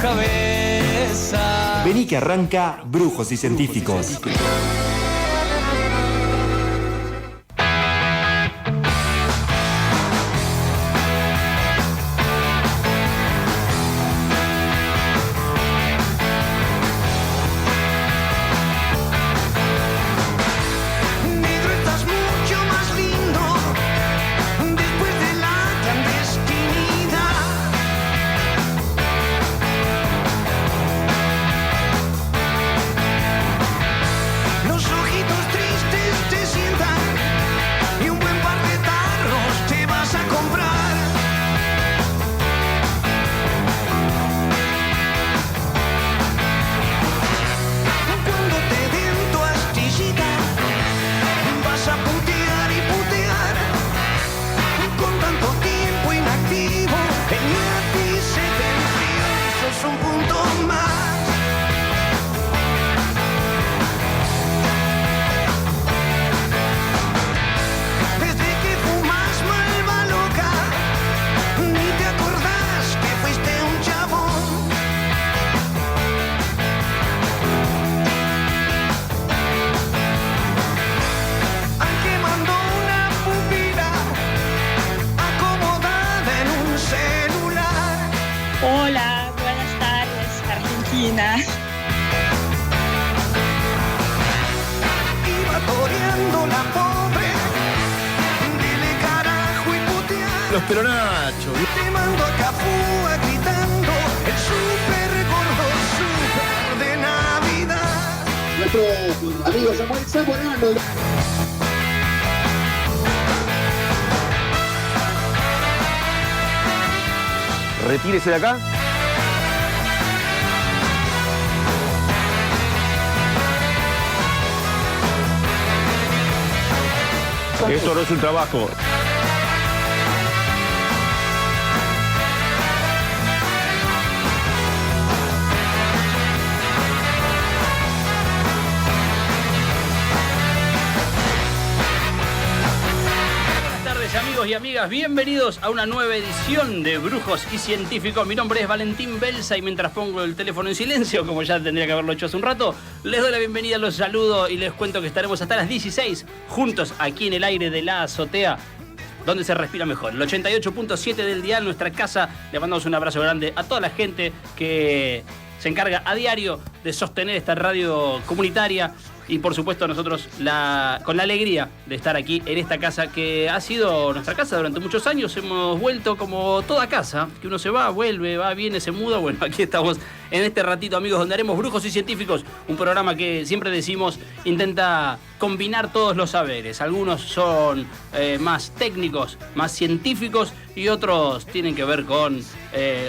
cabeza. Vení que arranca Brujos y Científicos. Hola, buenas tardes, Argentina. Iba toreando la pobre, dile carajo y putear. Los peronachos. Te mando a Cafúa gritando el super gordo super de Navidad. Nuestro amigo Samuel Zamorano. Retírese de acá. Esto no es un trabajo. Amigos y amigas, bienvenidos a una nueva edición de Brujos y Científicos. Mi nombre es Valentín Belsa y mientras pongo el teléfono en silencio, como ya tendría que haberlo hecho hace un rato, les doy la bienvenida, los saludo y les cuento que estaremos hasta las 16 juntos aquí en el aire de la azotea, donde se respira mejor. El 88.7 del dial, nuestra casa. Le mandamos un abrazo grande a toda la gente que se encarga a diario de sostener esta radio comunitaria. Y por supuesto nosotros con la alegría de estar aquí en esta casa que ha sido nuestra casa durante muchos años. Hemos vuelto como toda casa, que uno se va, vuelve, va, viene, se muda. Bueno, aquí estamos en este ratito, amigos, donde haremos Brujos y Científicos, un programa que siempre decimos intenta combinar todos los saberes. Algunos son más técnicos, más científicos y otros tienen que ver con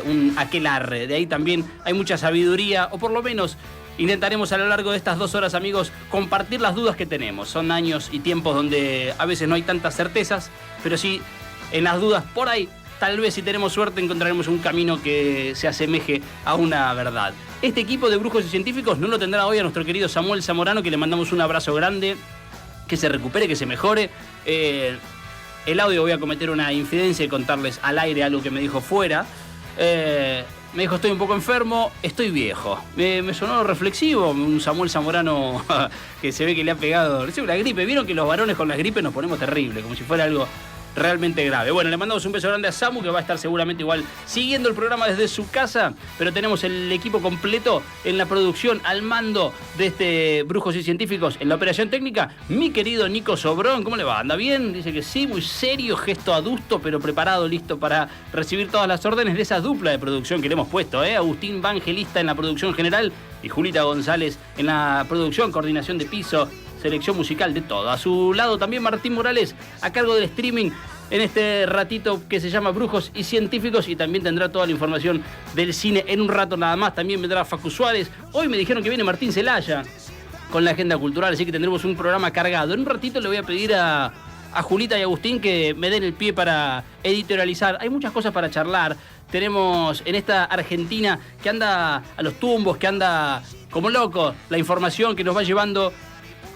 un aquelarre. De ahí también hay mucha sabiduría, o por lo menos intentaremos a lo largo de estas 2 horas, amigos, compartir las dudas que tenemos. Son años y tiempos donde a veces no hay tantas certezas, pero sí, en las dudas, por ahí, tal vez si tenemos suerte, encontraremos un camino que se asemeje a una verdad. Este equipo de Brujos y Científicos no lo tendrá hoy a nuestro querido Samuel Zamorano, que le mandamos un abrazo grande, que se recupere, que se mejore. El audio, voy a cometer una infidencia y contarles al aire algo que me dijo fuera. Me dijo, estoy un poco enfermo, estoy viejo. Me sonó reflexivo, un Samuel Zamorano que se ve que le ha pegado una gripe. Vieron que los varones con las gripes nos ponemos terrible, como si fuera algo realmente grave. Bueno, le mandamos un beso grande a Samu, que va a estar seguramente igual siguiendo el programa desde su casa, pero tenemos el equipo completo en la producción, al mando de este Brujos y Científicos, en la operación técnica, mi querido Nico Sobrón. ¿Cómo le va? ¿Anda bien? Dice que sí, muy serio, gesto adusto, pero preparado, listo para recibir todas las órdenes de esa dupla de producción que le hemos puesto, Agustín Vangelista en la producción general y Julita González en la producción, coordinación de piso, selección musical, de todo. A su lado también Martín Morales, a cargo del streaming en este ratito que se llama Brujos y Científicos, y también tendrá toda la información del cine en un rato nada más. También vendrá Facu Suárez. Hoy me dijeron que viene Martín Celaya con la agenda cultural, así que tendremos un programa cargado. En un ratito le voy a pedir a Julita y Agustín que me den el pie para editorializar. Hay muchas cosas para charlar. Tenemos en esta Argentina que anda a los tumbos, que anda como loco, la información que nos va llevando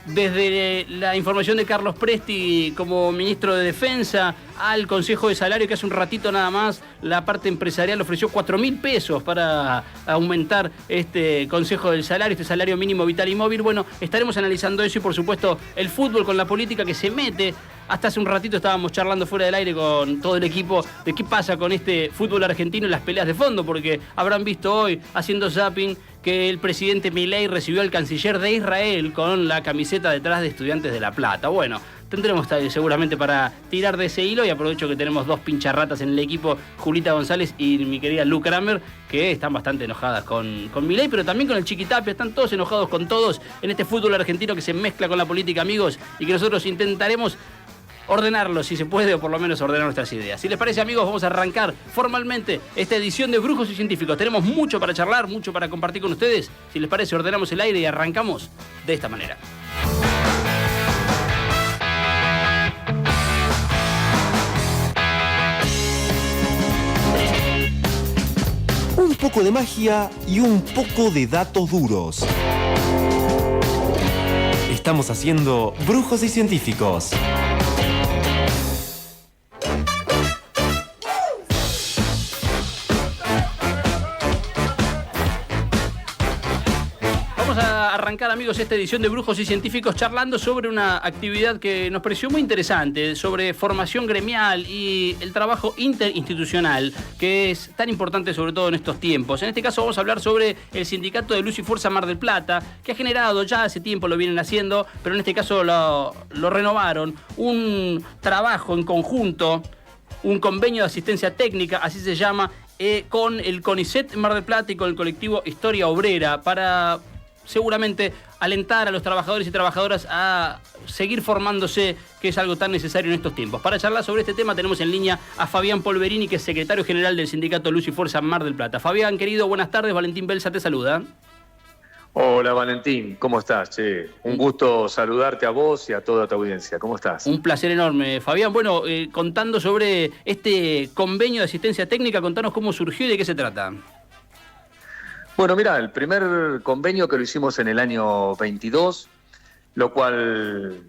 desde la información de Carlos Presti como ministro de Defensa al Consejo de Salario, que hace un ratito nada más la parte empresarial ofreció 4.000 pesos para aumentar este Consejo del Salario, este salario mínimo vital y móvil. Bueno, estaremos analizando eso y por supuesto el fútbol con la política que se mete. Hasta hace un ratito estábamos charlando fuera del aire con todo el equipo de qué pasa con este fútbol argentino y las peleas de fondo, porque habrán visto hoy, haciendo zapping, que el presidente Milei recibió al canciller de Israel con la camiseta detrás de Estudiantes de La Plata. Bueno, tendremos seguramente para tirar de ese hilo y aprovecho que tenemos dos pincharratas en el equipo, Julita González y mi querida Lu Kramer, que están bastante enojadas con Milei, pero también con el Chiquitapia. Están todos enojados con todos en este fútbol argentino que se mezcla con la política, amigos, y que nosotros intentaremos ordenarlo si se puede, o por lo menos ordenar nuestras ideas. Si les parece, amigos, vamos a arrancar formalmente esta edición de Brujos y Científicos. Tenemos mucho para charlar, mucho para compartir con ustedes. Si les parece, ordenamos el aire y arrancamos de esta manera. Un poco de magia y un poco de datos duros. Estamos haciendo Brujos y Científicos. Arrancar, amigos, esta edición de Brujos y Científicos charlando sobre una actividad que nos pareció muy interesante, sobre formación gremial y el trabajo interinstitucional, que es tan importante sobre todo en estos tiempos. En este caso vamos a hablar sobre el Sindicato de Luz y Fuerza Mar del Plata, que ha generado, ya hace tiempo lo vienen haciendo, pero en este caso lo renovaron, un trabajo en conjunto, un convenio de asistencia técnica, así se llama, con el CONICET Mar del Plata y con el colectivo Historia Obrera, para seguramente alentar a los trabajadores y trabajadoras a seguir formándose, que es algo tan necesario en estos tiempos. Para charlar sobre este tema tenemos en línea a Fabián Polverini, que es secretario general del Sindicato Luz y Fuerza Mar del Plata. Fabián, querido, buenas tardes. Valentín Belsa te saluda. Hola Valentín, ¿cómo estás? Che, un gusto saludarte a vos y a toda tu audiencia. ¿Cómo estás? Un placer enorme, Fabián. Bueno, contando sobre este convenio de asistencia técnica, contanos cómo surgió y de qué se trata. Bueno, mira, el primer convenio que lo hicimos en el año 22, lo cual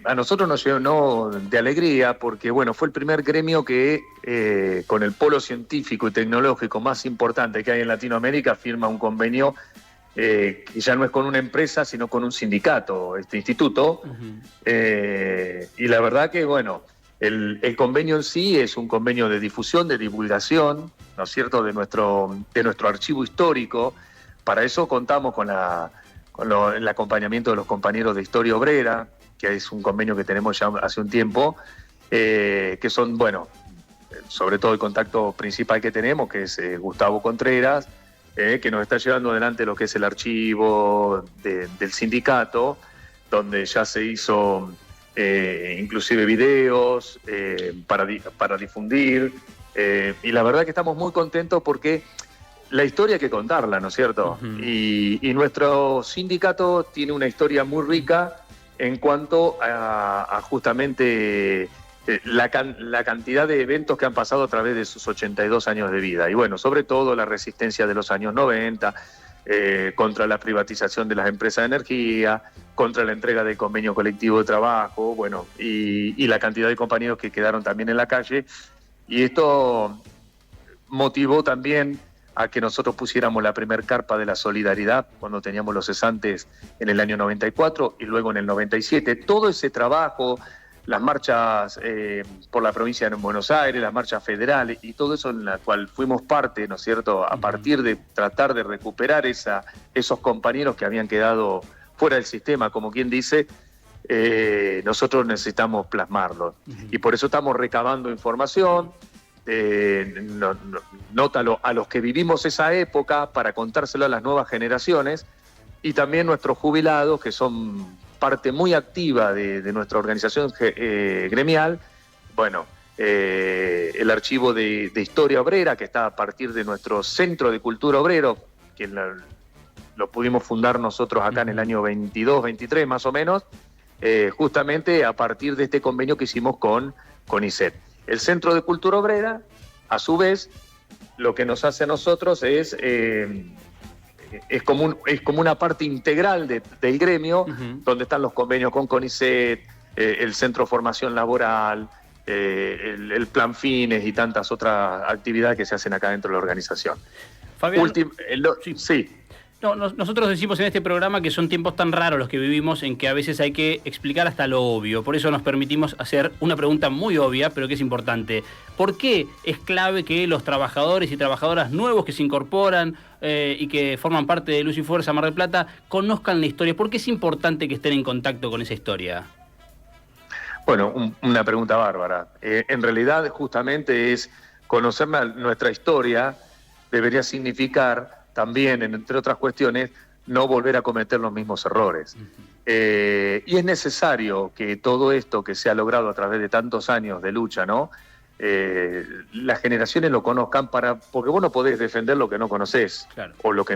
a nosotros nos llenó de alegría porque, bueno, fue el primer gremio que con el polo científico y tecnológico más importante que hay en Latinoamérica firma un convenio que ya no es con una empresa, sino con un sindicato, este instituto. Y la verdad que, bueno, el convenio en sí es un convenio de difusión, de divulgación, ¿no es cierto?, de nuestro archivo histórico. Para eso contamos con el acompañamiento de los compañeros de Historia Obrera, que es un convenio que tenemos ya hace un tiempo, que son, bueno, sobre todo el contacto principal que tenemos, que es Gustavo Contreras, que nos está llevando adelante lo que es el archivo del sindicato, donde ya se hizo inclusive videos para difundir, y la verdad que estamos muy contentos porque la historia hay que contarla, ¿no es cierto? Uh-huh. Y nuestro sindicato tiene una historia muy rica en cuanto a justamente la cantidad de eventos que han pasado a través de sus 82 años de vida. Y bueno, sobre todo la resistencia de los años 90, contra la privatización de las empresas de energía, contra la entrega del convenio colectivo de trabajo, bueno, y la cantidad de compañeros que quedaron también en la calle. Y esto motivó también a que nosotros pusiéramos la primer carpa de la solidaridad cuando teníamos los cesantes en el año 94 y luego en el 97. Todo ese trabajo, las marchas por la provincia de Buenos Aires, las marchas federales y todo eso en la cual fuimos parte, ¿no es cierto?, a partir de tratar de recuperar esos compañeros que habían quedado fuera del sistema, como quien dice, nosotros necesitamos plasmarlo. Y por eso estamos recabando información, nótalo, a los que vivimos esa época para contárselo a las nuevas generaciones, y también nuestros jubilados, que son parte muy activa de nuestra organización gremial. Bueno, el archivo de Historia Obrera, que está a partir de nuestro Centro de Cultura Obrero, que lo pudimos fundar nosotros acá en el año 22, 23 más o menos, justamente a partir de este convenio que hicimos con CONICET. El Centro de Cultura Obrera, a su vez, lo que nos hace a nosotros es es como una parte integral del gremio, donde están los convenios con CONICET, el Centro de Formación Laboral, el Plan Fines y tantas otras actividades que se hacen acá dentro de la organización. Fabián, sí. No, nosotros decimos en este programa que son tiempos tan raros los que vivimos en que a veces hay que explicar hasta lo obvio. Por eso nos permitimos hacer una pregunta muy obvia, pero que es importante. ¿Por qué es clave que los trabajadores y trabajadoras nuevos que se incorporan y que forman parte de Luz y Fuerza Mar del Plata conozcan la historia? ¿Por qué es importante que estén en contacto con esa historia? Bueno, una pregunta bárbara. En realidad, justamente es conocer nuestra historia, debería significar también, entre otras cuestiones, no volver a cometer los mismos errores. Y es necesario que todo esto que se ha logrado a través de tantos años de lucha, ¿no? Las generaciones lo conozcan, porque vos no podés defender lo que no conocés, claro, o lo que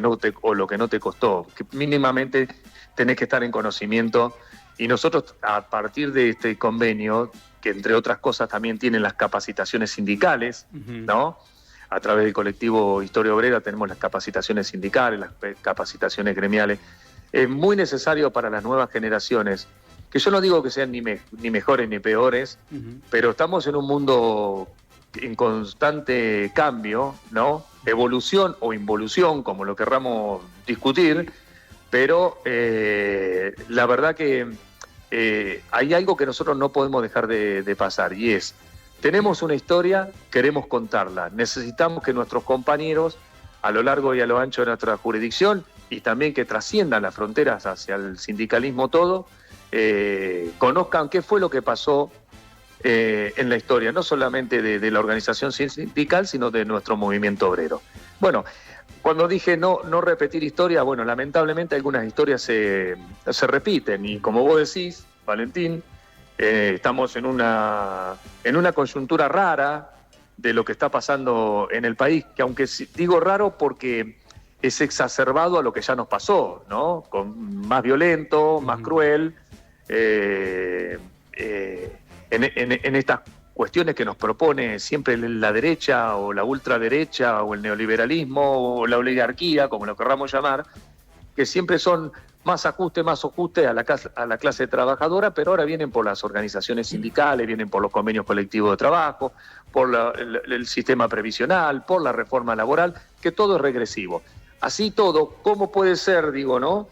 no te costó. Que mínimamente tenés que estar en conocimiento. Y nosotros, a partir de este convenio, que entre otras cosas también tienen las capacitaciones sindicales, ¿no? A través del colectivo Historia Obrera tenemos las capacitaciones sindicales, las capacitaciones gremiales. Es muy necesario para las nuevas generaciones, que yo no digo que sean ni mejores ni peores, pero estamos en un mundo en constante cambio, ¿no? Evolución o involución, como lo querramos discutir, pero la verdad que hay algo que nosotros no podemos dejar de pasar, y es: tenemos una historia, queremos contarla. Necesitamos que nuestros compañeros, a lo largo y a lo ancho de nuestra jurisdicción, y también que trasciendan las fronteras hacia el sindicalismo todo, conozcan qué fue lo que pasó en la historia, no solamente de la organización sindical, sino de nuestro movimiento obrero. Bueno, cuando dije no repetir historia, bueno, lamentablemente algunas historias se repiten, y como vos decís, Valentín, estamos en una coyuntura rara de lo que está pasando en el país, que aunque digo raro porque es exacerbado a lo que ya nos pasó, ¿no? Más violento, más cruel, en estas cuestiones que nos propone siempre la derecha o la ultraderecha o el neoliberalismo o la oligarquía, como lo querramos llamar, que siempre son más ajuste a la clase trabajadora, pero ahora vienen por las organizaciones sindicales, vienen por los convenios colectivos de trabajo, por el sistema previsional, por la reforma laboral, que todo es regresivo. Así todo, ¿cómo puede ser, ¿no?,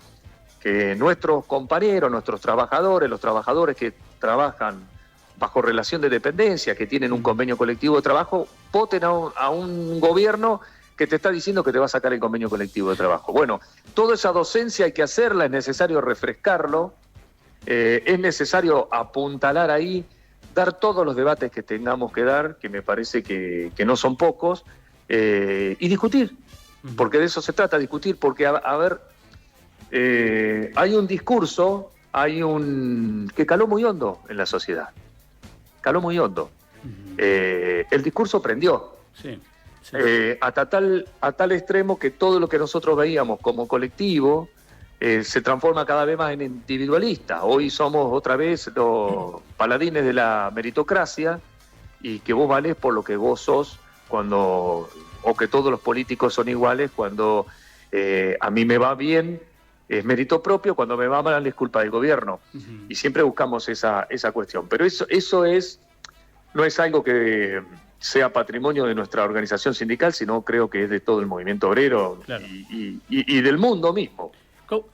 que nuestros compañeros, nuestros trabajadores, los trabajadores que trabajan bajo relación de dependencia, que tienen un convenio colectivo de trabajo, voten a un gobierno que te está diciendo que te va a sacar el convenio colectivo de trabajo? Bueno, toda esa docencia hay que hacerla, es necesario refrescarlo, es necesario apuntalar ahí, dar todos los debates que tengamos que dar, que me parece que no son pocos, y discutir, porque de eso se trata, discutir, porque, hay un discurso, que caló muy hondo en la sociedad, caló muy hondo. El discurso prendió. Sí. Sí. A tal extremo que todo lo que nosotros veíamos como colectivo se transforma cada vez más en individualista. Hoy somos otra vez los paladines de la meritocracia, y que vos valés por lo que vos sos, o que todos los políticos son iguales. Cuando a mí me va bien es mérito propio, cuando me va mal es culpa del gobierno. Y siempre buscamos esa cuestión. Pero eso no es algo que sea patrimonio de nuestra organización sindical, sino creo que es de todo el movimiento obrero, claro, y del mundo mismo.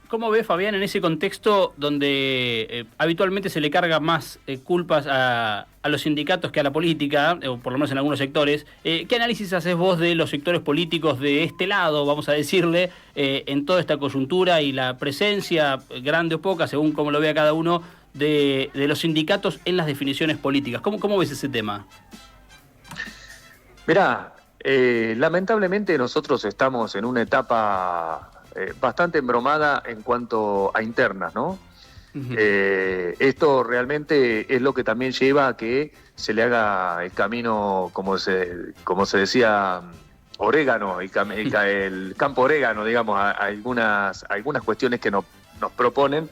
¿Cómo ves, Fabián, en ese contexto donde habitualmente se le carga más culpas a los sindicatos que a la política, o por lo menos en algunos sectores? ¿Qué análisis haces vos de los sectores políticos de este lado, vamos a decirle, en toda esta coyuntura y la presencia, grande o poca, según como lo vea cada uno, de los sindicatos en las definiciones políticas? ¿Cómo ves ese tema? Mirá, lamentablemente nosotros estamos en una etapa bastante embromada en cuanto a internas, ¿no? Esto realmente es lo que también lleva a que se le haga el camino, como se decía, orégano, el campo orégano, digamos, a algunas cuestiones que nos proponen,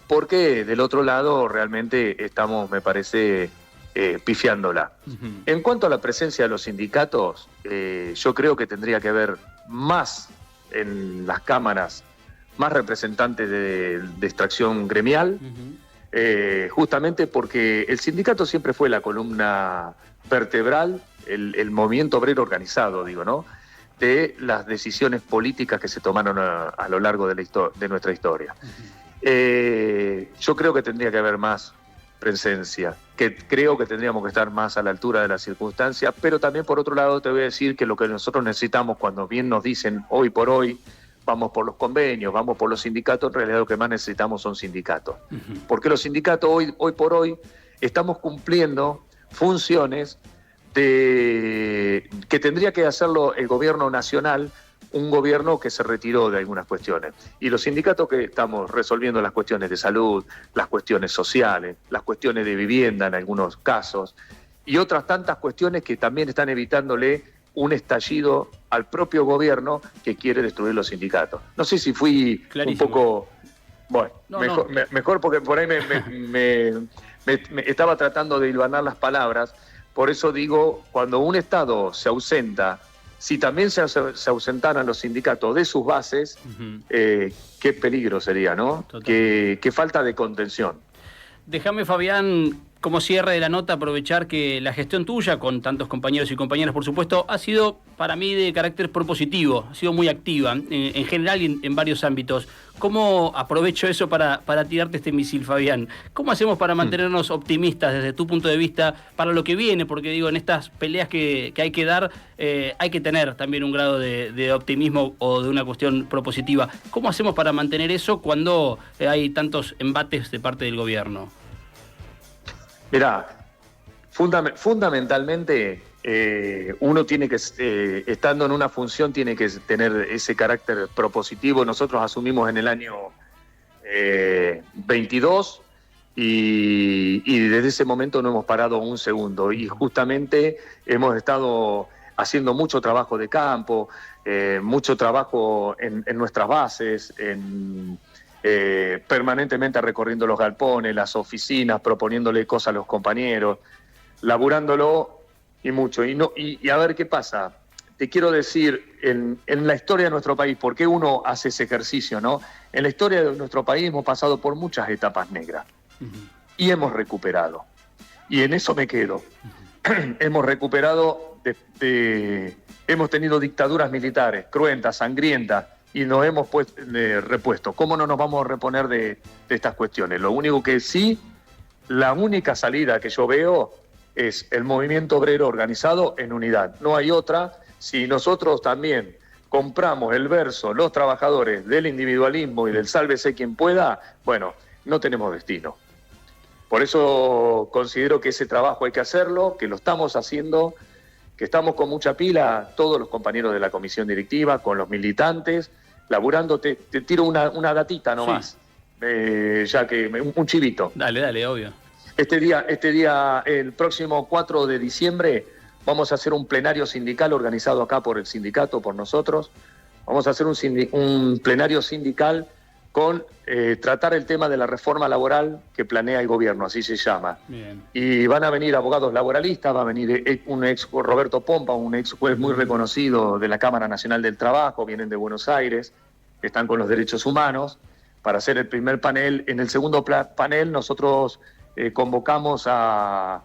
porque del otro lado realmente estamos, me parece, pifiándola. En cuanto a la presencia de los sindicatos, yo creo que tendría que haber más en las cámaras más representantes de extracción gremial, justamente porque el sindicato siempre fue la columna vertebral, el movimiento obrero organizado, digo, ¿no?, de las decisiones políticas que se tomaron a lo largo de nuestra historia. Yo creo que tendría que haber más presencia, que creo que tendríamos que estar más a la altura de las circunstancias, pero también por otro lado te voy a decir que lo que nosotros necesitamos, cuando bien nos dicen hoy por hoy, vamos por los convenios, vamos por los sindicatos, en realidad lo que más necesitamos son sindicatos. Porque los sindicatos hoy por hoy estamos cumpliendo funciones que tendría que hacerlo el gobierno nacional, un gobierno que se retiró de algunas cuestiones. Y los sindicatos que estamos resolviendo las cuestiones de salud, las cuestiones sociales, las cuestiones de vivienda en algunos casos, y otras tantas cuestiones que también están evitándole un estallido al propio gobierno que quiere destruir los sindicatos. No sé si fui Clarísimo. un poco... Bueno, No, mejor porque por ahí me estaba tratando de hilvanar las palabras. Por eso digo, cuando un Estado se ausenta, si también se ausentaran los sindicatos de sus bases, qué peligro sería, ¿no? Qué falta de contención. Déjame, Fabián, como cierre de la nota, aprovechar que la gestión tuya, con tantos compañeros y compañeras, por supuesto, ha sido para mí de carácter propositivo, ha sido muy activa, en general y en varios ámbitos. ¿Cómo aprovecho eso para tirarte este misil, Fabián? ¿Cómo hacemos para mantenernos optimistas desde tu punto de vista para lo que viene? Porque digo, en estas peleas que hay que dar, hay que tener también un grado de optimismo o de una cuestión propositiva. ¿Cómo hacemos para mantener eso cuando hay tantos embates de parte del gobierno? Mirá, fundamentalmente uno tiene que, estando en una función, tiene que tener ese carácter propositivo. Nosotros asumimos en el año 22 y desde ese momento no hemos parado un segundo. Y justamente hemos estado haciendo mucho trabajo de campo, mucho trabajo en nuestras bases, permanentemente recorriendo los galpones, las oficinas, proponiéndole cosas a los compañeros, laburándolo y mucho. Y a ver qué pasa. Te quiero decir, en la historia de nuestro país, ¿por qué uno hace ese ejercicio, no? En la historia de nuestro país hemos pasado por muchas etapas negras y hemos recuperado. Y en eso me quedo. Hemos recuperado, hemos tenido dictaduras militares cruentas, sangrientas, y nos hemos repuesto. ¿Cómo no nos vamos a reponer de estas cuestiones? Lo único que sí, la única salida que yo veo es el movimiento obrero organizado en unidad. No hay otra. Si nosotros también compramos el verso, los trabajadores, del individualismo y del sálvese quien pueda, bueno, no tenemos destino. Por eso considero que ese trabajo hay que hacerlo, que lo estamos haciendo, que estamos con mucha pila, todos los compañeros de la comisión directiva, con los militantes, laburando. Te tiro una datita nomás, ya que un chivito. Dale, obvio. Este día, el próximo 4 de diciembre, vamos a hacer un plenario sindical organizado acá por el sindicato, por nosotros. Vamos a hacer un plenario sindical con tratar el tema de la reforma laboral que planea el gobierno, así se llama. Bien. Y van a venir abogados laboralistas, va a venir un ex Roberto Pompa, un ex juez muy reconocido de la Cámara Nacional del Trabajo, vienen de Buenos Aires, están con los derechos humanos, para hacer el primer panel. En el segundo panel nosotros convocamos a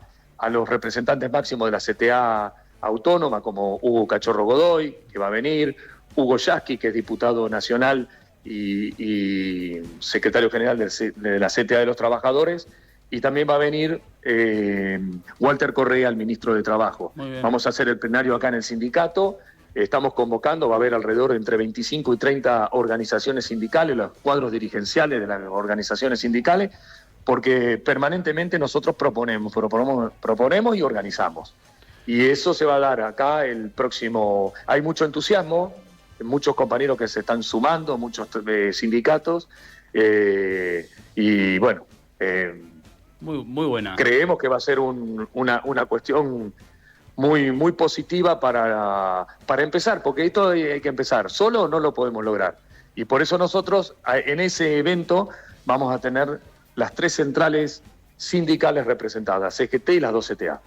los representantes máximos de la CTA autónoma, como Hugo Cachorro Godoy, que va a venir, Hugo Yasky, que es diputado nacional y secretario general de la CTA de los Trabajadores, y también va a venir Walter Correa, el ministro de Trabajo. Vamos a hacer el plenario acá en el sindicato, estamos convocando, va a haber alrededor de entre 25 y 30 organizaciones sindicales, los cuadros dirigenciales de las organizaciones sindicales, porque permanentemente nosotros proponemos y organizamos. Y eso se va a dar acá el próximo... Hay mucho entusiasmo, muchos compañeros que se están sumando, muchos sindicatos, y bueno, muy buena. Creemos que va a ser una cuestión muy positiva para empezar, porque esto hay que empezar, solo no lo podemos lograr. Y por eso nosotros en ese evento vamos a tener las 3 centrales sindicales representadas, CGT y las 2 CTA.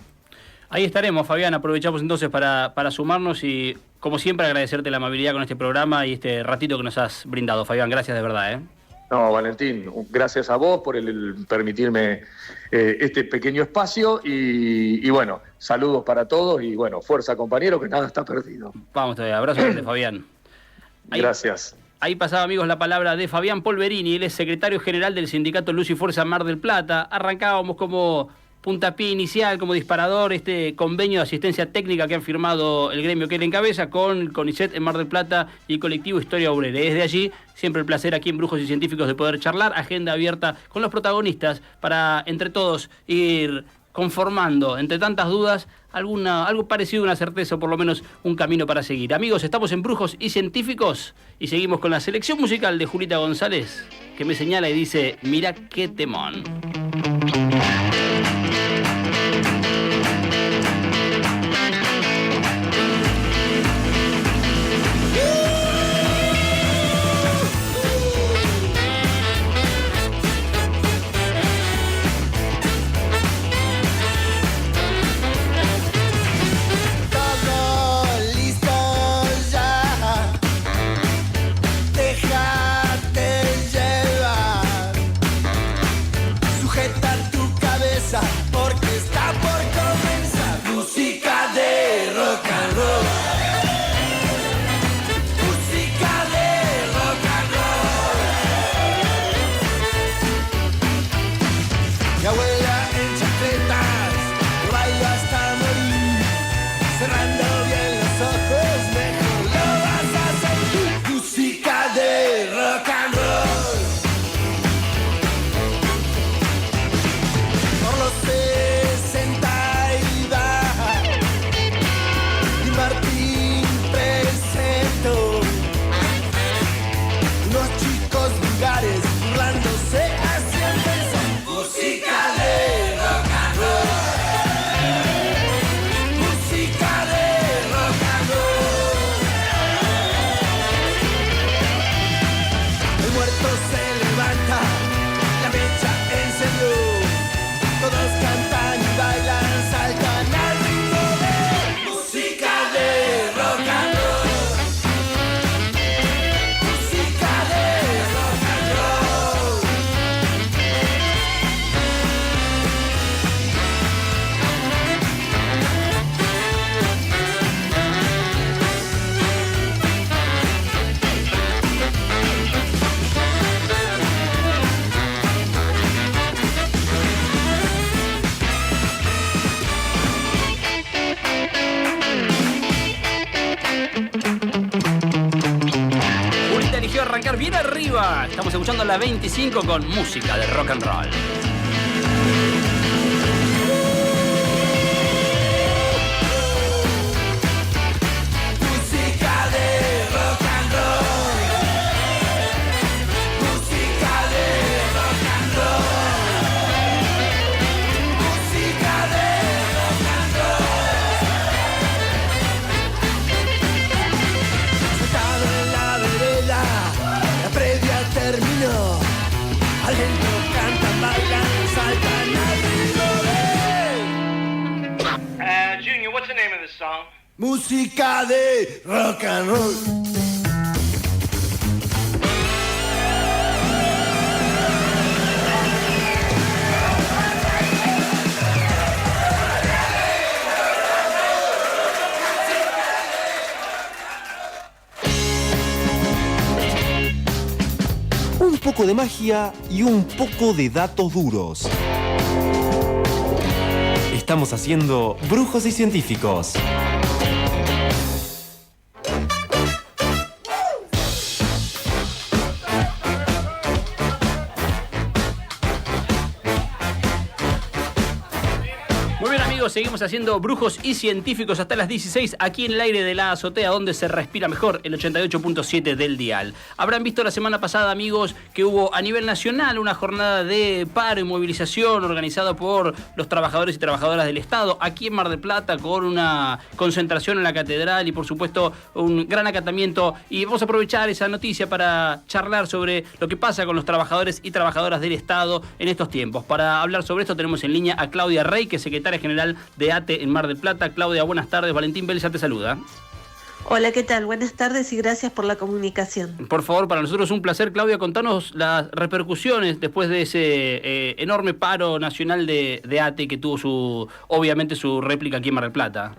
Ahí estaremos, Fabián. Aprovechamos entonces para sumarnos y, como siempre, agradecerte la amabilidad con este programa y este ratito que nos has brindado. Fabián, gracias de verdad, ¿eh? No, Valentín, gracias a vos por el permitirme este pequeño espacio y bueno, saludos para todos y bueno, fuerza compañero, que nada está perdido. Vamos todavía, abrazo grande, Fabián. Gracias. Ahí pasaba, amigos, la palabra de Fabián Polverini, él es secretario general del sindicato Luz y Fuerza Mar del Plata. Arrancábamos como puntapié inicial, como disparador, este convenio de asistencia técnica que han firmado el gremio que él encabeza con el CONICET en Mar del Plata y el colectivo Historia Obrera. Desde allí, siempre el placer aquí en Brujos y Científicos de poder charlar, agenda abierta con los protagonistas para entre todos ir conformando, entre tantas dudas, algo parecido a una certeza o por lo menos un camino para seguir. Amigos, estamos en Brujos y Científicos y seguimos con la selección musical de Julita González, que me señala y dice, mira qué temón. Arrancar bien arriba. Estamos escuchando la 25 con música de rock and roll. Música de rock and roll. Un poco de magia y un poco de datos duros. Estamos haciendo Brujos y Científicos. Seguimos haciendo Brujos y Científicos hasta las 16 aquí en el aire de la azotea, donde se respira mejor, el 88.7 del dial. Habrán visto la semana pasada, amigos, que hubo a nivel nacional una jornada de paro y movilización organizada por los trabajadores y trabajadoras del Estado aquí en Mar del Plata, con una concentración en la catedral y por supuesto un gran acatamiento, y vamos a aprovechar esa noticia para charlar sobre lo que pasa con los trabajadores y trabajadoras del Estado en estos tiempos. Para hablar sobre esto tenemos en línea a Claudia Rey, que es secretaria general Nacional de ATE en Mar del Plata. Claudia, buenas tardes. Valentín Belsa te saluda. Hola, ¿qué tal? Buenas tardes y gracias por la comunicación. Por favor, para nosotros es un placer. Claudia, contanos las repercusiones después de ese enorme paro nacional de ATE que tuvo obviamente su réplica aquí en Mar del Plata.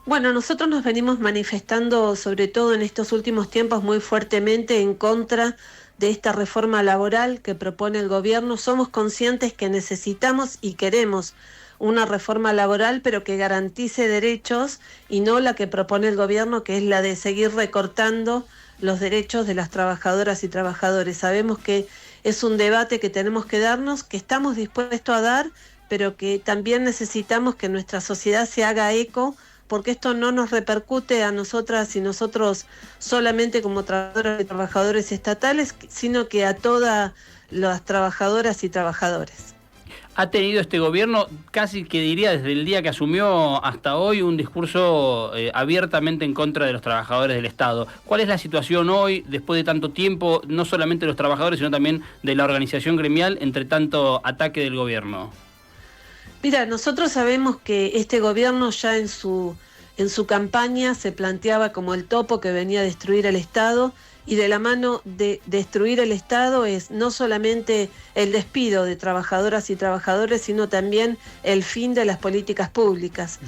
Bueno, nosotros nos venimos manifestando, sobre todo en estos últimos tiempos, muy fuertemente en contra de esta reforma laboral que propone el gobierno. Somos conscientes que necesitamos y queremos una reforma laboral, pero que garantice derechos y no la que propone el gobierno, que es la de seguir recortando los derechos de las trabajadoras y trabajadores. Sabemos que es un debate que tenemos que darnos, que estamos dispuestos a dar, pero que también necesitamos que nuestra sociedad se haga eco, porque esto no nos repercute a nosotras y nosotros solamente como trabajadoras y trabajadores estatales, sino que a todas las trabajadoras y trabajadores. Ha tenido este gobierno, casi que diría desde el día que asumió hasta hoy, un discurso abiertamente en contra de los trabajadores del Estado. ¿Cuál es la situación hoy, después de tanto tiempo, no solamente de los trabajadores, sino también de la organización gremial, entre tanto ataque del gobierno? Mira, nosotros sabemos que este gobierno ya en su campaña se planteaba como el topo que venía a destruir el Estado, y de la mano de destruir el Estado es no solamente el despido de trabajadoras y trabajadores, sino también el fin de las políticas públicas.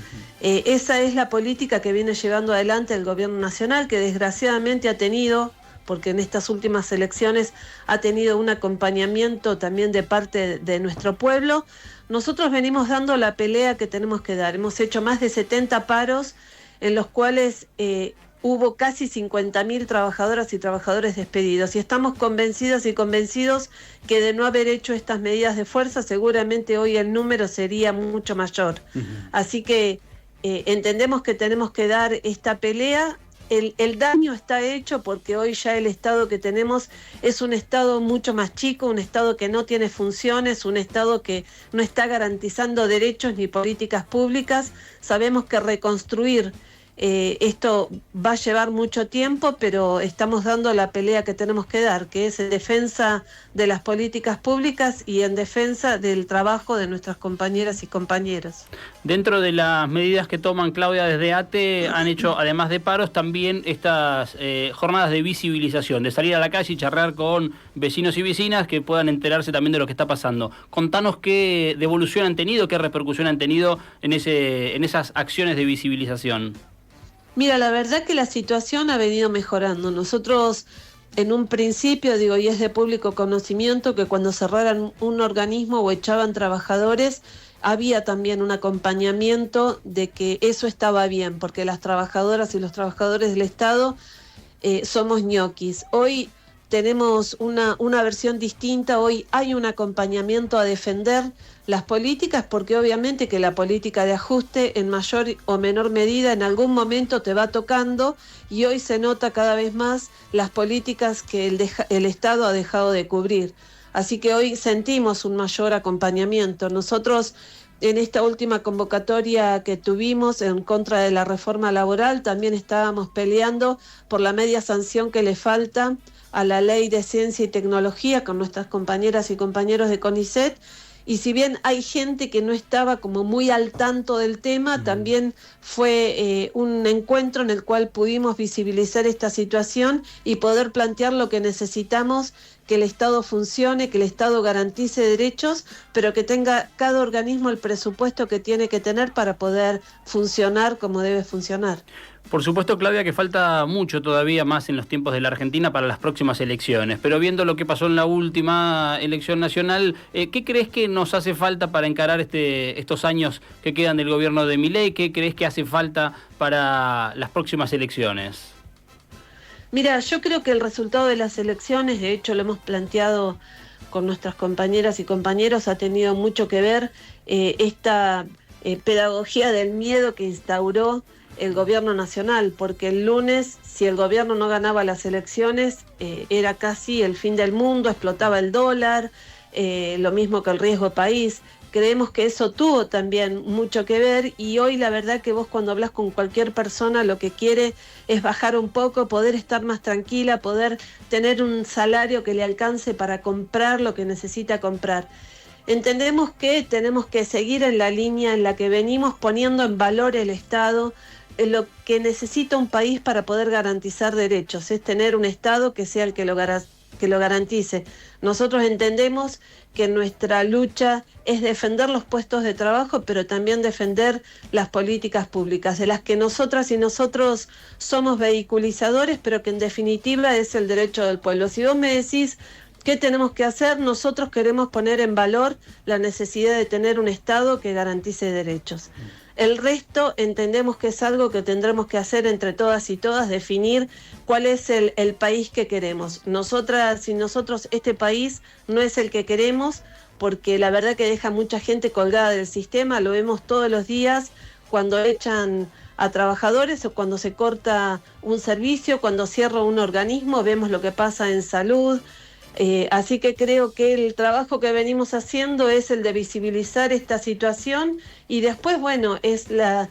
Esa es la política que viene llevando adelante el gobierno nacional, que desgraciadamente ha tenido, porque en estas últimas elecciones ha tenido un acompañamiento también de parte de nuestro pueblo. Nosotros venimos dando la pelea que tenemos que dar. Hemos hecho más de 70 paros en los cuales hubo casi 50.000 trabajadoras y trabajadores despedidos, y estamos convencidas y convencidos que de no haber hecho estas medidas de fuerza, seguramente hoy el número sería mucho mayor. Así que entendemos que tenemos que dar esta pelea. El daño está hecho porque hoy ya el Estado que tenemos es un Estado mucho más chico, un Estado que no tiene funciones, un Estado que no está garantizando derechos ni políticas públicas. Sabemos que reconstruir esto va a llevar mucho tiempo, pero estamos dando la pelea que tenemos que dar, que es en defensa de las políticas públicas y en defensa del trabajo de nuestras compañeras y compañeros. Dentro de las medidas que toman, Claudia, desde ATE, han hecho, además de paros, también estas jornadas de visibilización, de salir a la calle y charlar con vecinos y vecinas que puedan enterarse también de lo que está pasando. Contanos qué devolución han tenido, qué repercusión han tenido en esas acciones de visibilización. Mira, la verdad que la situación ha venido mejorando. Nosotros en un principio, y es de público conocimiento, que cuando cerraran un organismo o echaban trabajadores, había también un acompañamiento de que eso estaba bien, porque las trabajadoras y los trabajadores del Estado somos ñoquis. Hoy tenemos una versión distinta, hoy hay un acompañamiento a defender las políticas, porque obviamente que la política de ajuste en mayor o menor medida en algún momento te va tocando, y hoy se nota cada vez más las políticas que el Estado ha dejado de cubrir. Así que hoy sentimos un mayor acompañamiento. Nosotros en esta última convocatoria que tuvimos en contra de la reforma laboral también estábamos peleando por la media sanción que le falta a la Ley de Ciencia y Tecnología con nuestras compañeras y compañeros de CONICET, y si bien hay gente que no estaba como muy al tanto del tema, también fue un encuentro en el cual pudimos visibilizar esta situación y poder plantear lo que necesitamos, que el Estado funcione, que el Estado garantice derechos, pero que tenga cada organismo el presupuesto que tiene que tener para poder funcionar como debe funcionar. Por supuesto, Claudia, que falta mucho todavía más en los tiempos de la Argentina para las próximas elecciones, pero viendo lo que pasó en la última elección nacional, ¿qué crees que nos hace falta para encarar estos años que quedan del gobierno de Milei? ¿Qué crees que hace falta para las próximas elecciones? Mira, yo creo que el resultado de las elecciones, de hecho lo hemos planteado con nuestras compañeras y compañeros, ha tenido mucho que ver esta pedagogía del miedo que instauró el gobierno nacional, porque el lunes, si el gobierno no ganaba las elecciones, era casi el fin del mundo, explotaba el dólar, lo mismo que el riesgo país. Creemos que eso tuvo también mucho que ver, y hoy la verdad que vos cuando hablas con cualquier persona lo que quiere es bajar un poco, poder estar más tranquila, poder tener un salario que le alcance para comprar lo que necesita comprar. entendemos que tenemos que seguir en la línea en la que venimos, poniendo en valor el Estado. Lo que necesita un país para poder garantizar derechos es tener un Estado que sea el que lo garantice. Nosotros entendemos que nuestra lucha es defender los puestos de trabajo, pero también defender las políticas públicas, de las que nosotras y nosotros somos vehiculizadores, pero que en definitiva es el derecho del pueblo. Si vos me decís qué tenemos que hacer, nosotros queremos poner en valor la necesidad de tener un Estado que garantice derechos. El resto entendemos que es algo que tendremos que hacer entre todas y todas, definir cuál es el país que queremos. Nosotras y nosotros, este país no es el que queremos, porque la verdad que deja mucha gente colgada del sistema, lo vemos todos los días cuando echan a trabajadores o cuando se corta un servicio, cuando cierra un organismo, vemos lo que pasa en salud. Así que creo que el trabajo que venimos haciendo es el de visibilizar esta situación y después, bueno, es la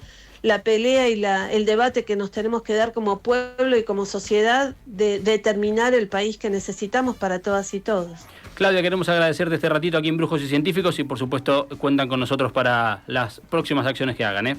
pelea y el debate que nos tenemos que dar como pueblo y como sociedad de determinar el país que necesitamos para todas y todos. Claudia, queremos agradecerte este ratito aquí en Brujos y Científicos y por supuesto cuentan con nosotros para las próximas acciones que hagan.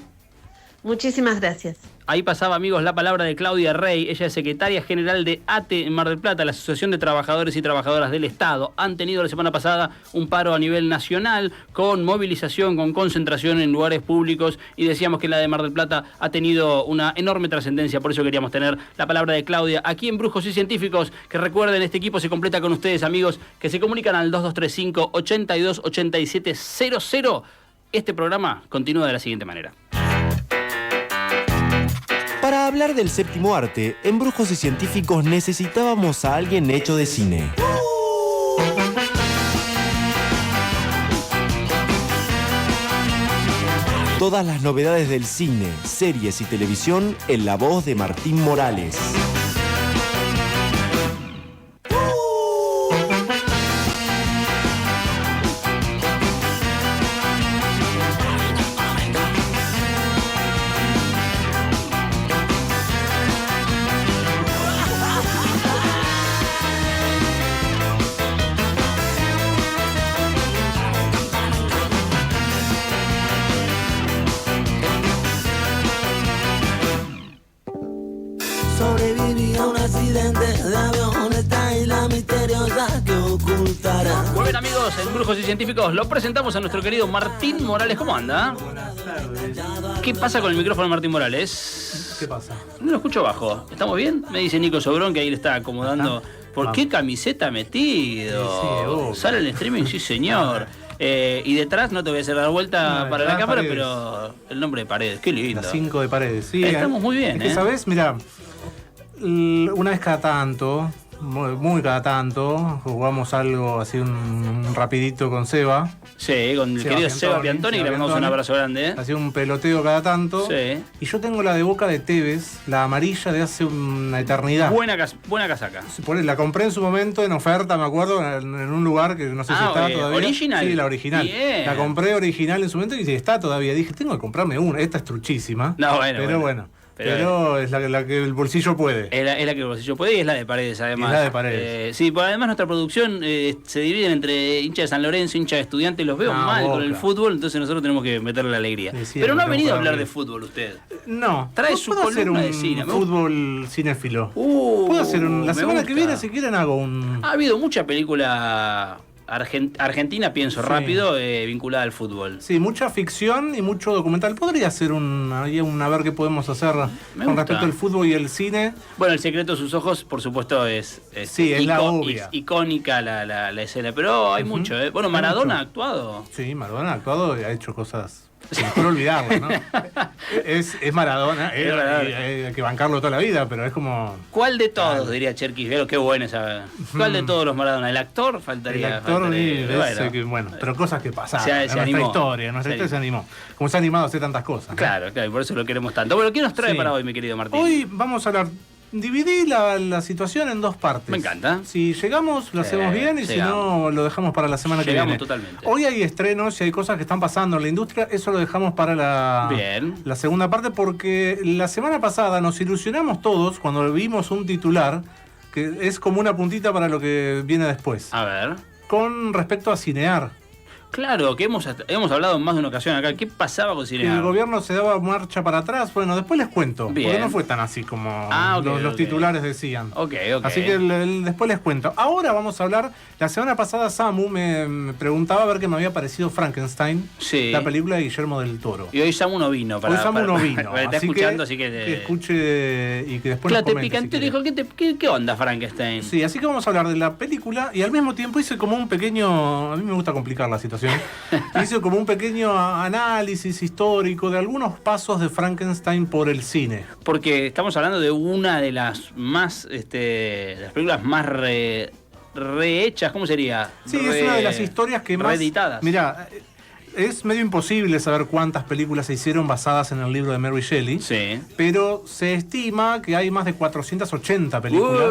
Muchísimas gracias. Ahí pasaba, amigos, la palabra de Claudia Rey. Ella es secretaria general de ATE en Mar del Plata, la Asociación de Trabajadores y Trabajadoras del Estado. Han tenido la semana pasada un paro a nivel nacional con movilización, con concentración en lugares públicos y decíamos que la de Mar del Plata ha tenido una enorme trascendencia. Por eso queríamos tener la palabra de Claudia aquí en Brujos y Científicos. Que recuerden, este equipo se completa con ustedes, amigos, que se comunican al 2235 82 87 00. Este programa continúa de la siguiente manera. Para hablar del séptimo arte, en Brujos y Científicos necesitábamos a alguien hecho de cine. Todas las novedades del cine, series y televisión en la voz de Martín Morales. Sobreviví a un accidente de avión, esta isla misteriosa que ocultará. Muy bien, amigos, en Brujos y Científicos lo presentamos a nuestro querido Martín Morales. ¿Cómo anda? ¿Qué pasa con el micrófono de Martín Morales? ¿Qué pasa? No lo escucho bajo. ¿Estamos bien? Me dice Nico Sobrón que ahí le está acomodando. ¿Por qué camiseta metido? Sale en streaming, sí señor. Y detrás, no te voy a hacer dar vuelta para la cámara, Paredes. Pero el nombre de Paredes, qué lindo. Las 5 de Paredes, sí. Estamos muy bien, es que, ¿sabes? Mira, una vez cada tanto, muy cada tanto, jugamos algo así, un rapidito con Seba. Sí, con el querido Seba Piantoni, que le mandamos un abrazo grande. Hacía un peloteo cada tanto. Sí. Y yo tengo la de Boca de Tevez, la amarilla de hace una eternidad. Buena casaca. La compré en su momento en oferta, me acuerdo, en un lugar que no sé si está todavía. ¿Original? Sí, la original. Bien. La compré original en su momento y sí, está todavía. Dije, tengo que comprarme una. Esta es truchísima. No, bueno. Pero bueno. Pero es la que el bolsillo puede. Es la que el bolsillo puede y es la de Paredes, además. Es la de Paredes. Sí, por además nuestra producción se divide entre hinchas de San Lorenzo, hinchas de Estudiantes. Los veo mal Boca. con el fútbol, entonces nosotros tenemos que meterle la alegría. Sí, pero no ha venido a que hablar de fútbol usted. No. Trae su ¿Puedo hacer columna un de cine? fútbol cinéfilo? Puedo hacer la semana que viene, si quieren, hago un... Ha habido mucha película argentina, pienso Sí. rápido, vinculada al fútbol. Sí, mucha ficción y mucho documental. Podría ser a ver qué podemos hacer Me con gusta. respecto al fútbol y el cine. Bueno, El secreto de sus ojos, por supuesto, es la obvia. icónica la escena, pero hay mucho. Bueno, Maradona ha actuado. Sí, Maradona ha actuado y ha hecho cosas. Mejor olvidarlo, ¿no? es Maradona, hay que bancarlo toda la vida, pero es como... ¿Cuál de todos, diría Cherkis? Veo qué buena esa. ¿Cuál de todos los Maradona? ¿El actor? Faltaría. El actor, bueno. pero cosas que pasaron. Se en nuestra animó. historia, nuestra historia se animó. Como se ha animado a hacer tantas cosas. ¿no? Claro, y por eso lo queremos tanto. Bueno, ¿qué nos trae Sí. para hoy, mi querido Martín? Hoy vamos a hablar. Dividí la situación en dos partes. Me encanta. Si llegamos, lo hacemos bien y si no, lo dejamos para la semana que Llegamos viene. totalmente. Hoy hay estrenos y hay cosas que están pasando en la industria. Eso lo dejamos para la segunda parte porque la semana pasada nos ilusionamos todos cuando vimos un titular que es como una puntita para lo que viene después. A ver. Con respecto a Cinear. Claro, que hemos hablado en más de una ocasión acá. ¿Qué pasaba con Cinear? El gobierno se daba marcha para atrás. Bueno, después les cuento. Bien. Porque no fue tan así como los titulares decían. Ok. Así que después les cuento. Ahora vamos a hablar. La semana pasada Samu me preguntaba a ver qué me había parecido Frankenstein, la película de Guillermo del Toro. Y hoy Samu no vino. Hoy Samu no vino. Está escuchando, así que... Que escuche y que después claro, nos comente. Te dijo, ¿qué onda Frankenstein? Sí, así que vamos a hablar de la película y al mismo tiempo hice como un pequeño... A mí me gusta complicar la situación. Hice como un pequeño análisis histórico de algunos pasos de Frankenstein por el cine. Porque estamos hablando de una de las más... de las películas más rehechas, ¿cómo sería? Sí, es una de las historias que más... Reeditadas. Mirá, es medio imposible saber cuántas películas se hicieron basadas en el libro de Mary Shelley. Sí. Pero se estima que hay más de 480 películas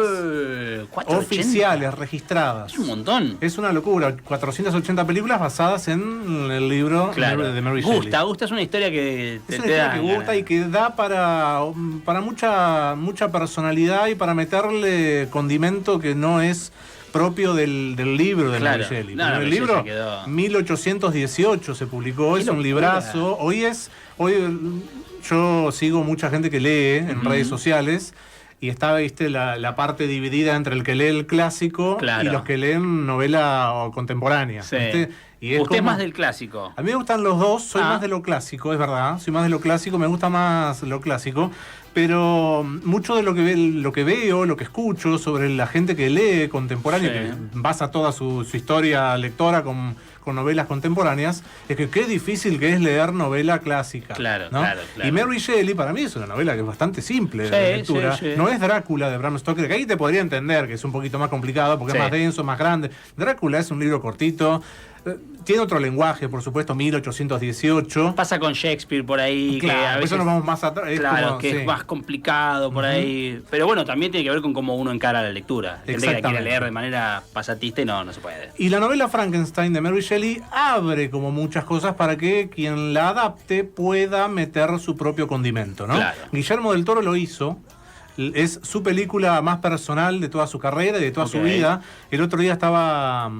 480. oficiales registradas. Es un montón. Es una locura. 480 películas basadas en el libro de Mary Shelley. Gusta, es una historia que es una historia que gusta y que da para mucha personalidad y para meterle condimento que no es propio del libro de Mary Shelley. El libro 1818 se publicó, es un librazo. Hoy yo sigo mucha gente que lee en redes sociales y está, la parte dividida entre el que lee el clásico y los que leen novela contemporánea. Sí. Y es Usted es más del clásico. A mí me gustan los dos, soy más de lo clásico, es verdad. Soy más de lo clásico, me gusta más lo clásico. Pero mucho de lo que veo, lo que escucho sobre la gente que lee contemporánea, que basa toda su historia lectora con novelas contemporáneas, es que qué difícil que es leer novela clásica. Claro. Y Mary Shelley para mí es una novela que es bastante simple de lectura. No es Drácula de Bram Stoker, que ahí te podría entender que es un poquito más complicado porque es más denso, más grande. Drácula es un libro cortito. Tiene otro lenguaje, por supuesto, 1818. Pasa con Shakespeare por ahí. Claro, que a veces, eso nos vamos más atrás. Es más complicado por ahí. Pero bueno, también tiene que ver con cómo uno encara la lectura. Gente que la quiere leer de manera pasatista y no se puede. Y la novela Frankenstein de Mary Shelley abre como muchas cosas para que quien la adapte pueda meter su propio condimento, ¿no? Claro. Guillermo del Toro lo hizo. Es su película más personal de toda su carrera y de toda su vida. El otro día estaba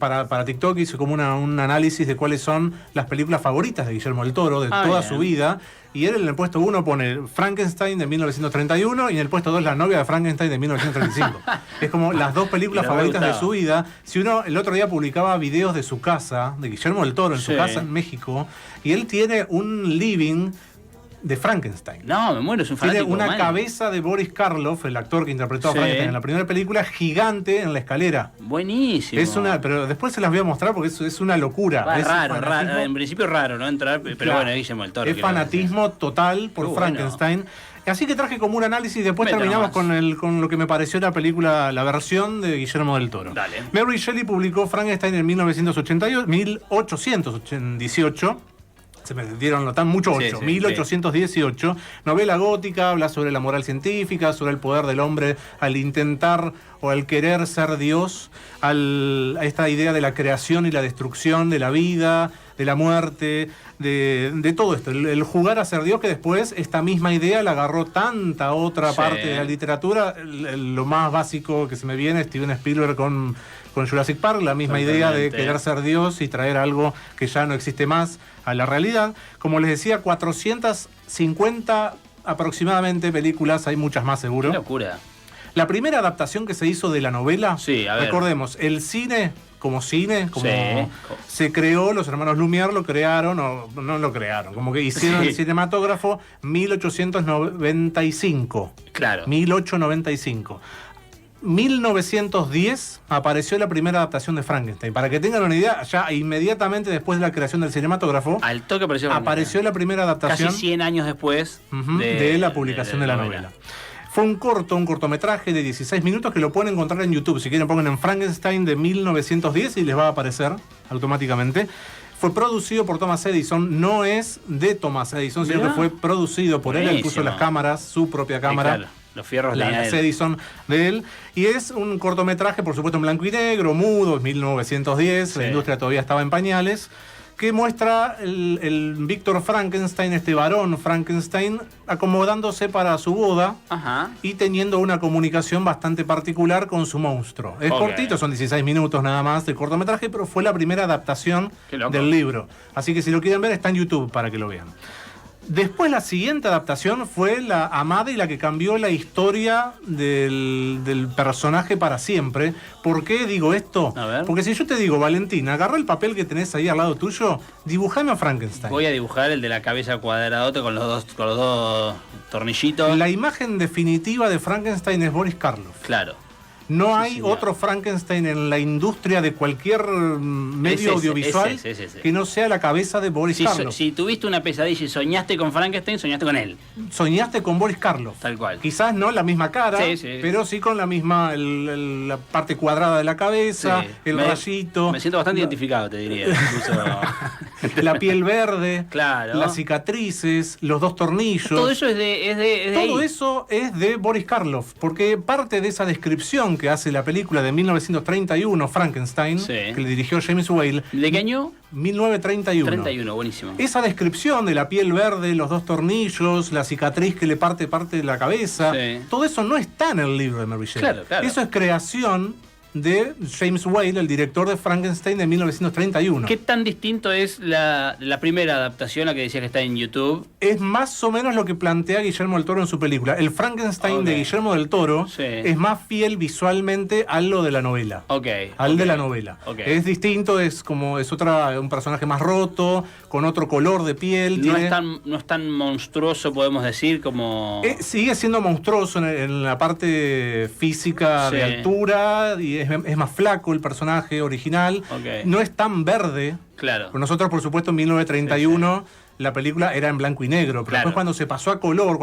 para TikTok, hice como un análisis de cuáles son las películas favoritas de Guillermo del Toro, de toda su vida. Y él en el puesto 1 pone Frankenstein de 1931 y en el puesto 2 La novia de Frankenstein de 1935. Es como las dos películas favoritas de su vida. Si uno el otro día publicaba videos de su casa, de Guillermo del Toro en su casa en México, y él tiene un living de Frankenstein. No, me muero, es un fanático. Tiene una cabeza de Boris Karloff, el actor que interpretó a Frankenstein en la primera película, gigante en la escalera. Buenísimo. Pero después se las voy a mostrar porque es una locura. Es raro. En principio raro, ¿no? Entrar, pero bueno, Guillermo del Toro. Es fanatismo total por Frankenstein. Bueno. Así que traje como un análisis y después terminamos con lo que me pareció la película, la versión de Guillermo del Toro. Dale. Mary Shelley publicó Frankenstein en 1818. Se me dieron mucho 8, 1818, novela gótica, habla sobre la moral científica, sobre el poder del hombre al intentar o al querer ser Dios, a esta idea de la creación y la destrucción de la vida, de la muerte, de todo esto, el jugar a ser Dios, que después esta misma idea la agarró tanta otra parte de la literatura. Lo más básico que se me viene, Steven Spielberg con Jurassic Park, la misma idea de querer ser Dios y traer algo que ya no existe más a la realidad. Como les decía, 450 aproximadamente películas, hay muchas más seguro. Qué locura. La primera adaptación que se hizo de la novela, recordemos, el cine, como se creó, los hermanos Lumière lo crearon, o no lo crearon, como que hicieron el cinematógrafo 1895. Claro. 1895. 1910 apareció la primera adaptación de Frankenstein. Para que tengan una idea, ya inmediatamente después de la creación del cinematógrafo, al toque apareció la primera adaptación. Casi 100 años después de la publicación de la novela. Fue un cortometraje de 16 minutos que lo pueden encontrar en YouTube. Si quieren, pongan en Frankenstein de 1910 y les va a aparecer automáticamente. Fue producido por Thomas Edison, no es de Thomas Edison, sino que fue producido por él. Él puso las cámaras, su propia cámara. Claro. Los fierros las Edison de él. Y es un cortometraje, por supuesto, en blanco y negro, mudo, 1910. La industria todavía estaba en pañales. que muestra el Víctor Frankenstein, este varón Frankenstein, acomodándose para su boda. Ajá. Y teniendo una comunicación bastante particular con su monstruo. Es Ok. cortito, son 16 minutos nada más de cortometraje, pero fue la primera adaptación Qué loco. del libro. Así que si lo quieren ver, está en YouTube para que lo vean. Después la siguiente adaptación fue la amada y la que cambió la historia del personaje para siempre. ¿Por qué digo esto? A ver. Porque si yo te digo, Valentín, agarra el papel que tenés ahí al lado tuyo, dibujame a Frankenstein. Voy a dibujar el de la cabeza cuadradota con los dos tornillitos. La imagen definitiva de Frankenstein es Boris Karloff. Claro. No hay señor. otro Frankenstein en la industria de cualquier medio Ese, audiovisual ese. que no sea la cabeza de Boris Karloff. Si tuviste una pesadilla y soñaste con Frankenstein, soñaste con él. Soñaste con Boris Karloff. Tal cual. Quizás no la misma cara, Sí. pero sí con la misma la parte cuadrada de la cabeza, Sí. el rayito. Me siento bastante identificado, te diría. Incluso... La piel verde, Claro. las cicatrices, los dos tornillos. Todo eso es de Todo ahí. eso es de Boris Karloff, porque parte de esa descripción que hace la película de 1931, Frankenstein, Sí. que le dirigió James Whale. ¿De qué año? 1931. 31, buenísimo. Esa descripción de la piel verde, los dos tornillos, la cicatriz que le parte de la cabeza, Sí. todo eso no está en el libro de Mary Shelley. Claro, claro. Eso es creación de James Whale, el director de Frankenstein de 1931. ¿Qué tan distinto es la primera adaptación, la que decía que está en YouTube? Es más o menos lo que plantea Guillermo del Toro en su película. El Frankenstein Ok. de Guillermo del Toro Sí. es más fiel visualmente a lo de la novela. Ok. Al de la novela. Ok. Es distinto, es un personaje más roto, con otro color de piel. No tiene- es tan monstruoso, podemos decir, como... sigue siendo monstruoso en la parte física Sí. de altura y es más flaco el personaje original. Ok. No es tan verde. Claro. Nosotros, por supuesto, en 1931 la película era en blanco y negro, pero Claro. después cuando se pasó a color,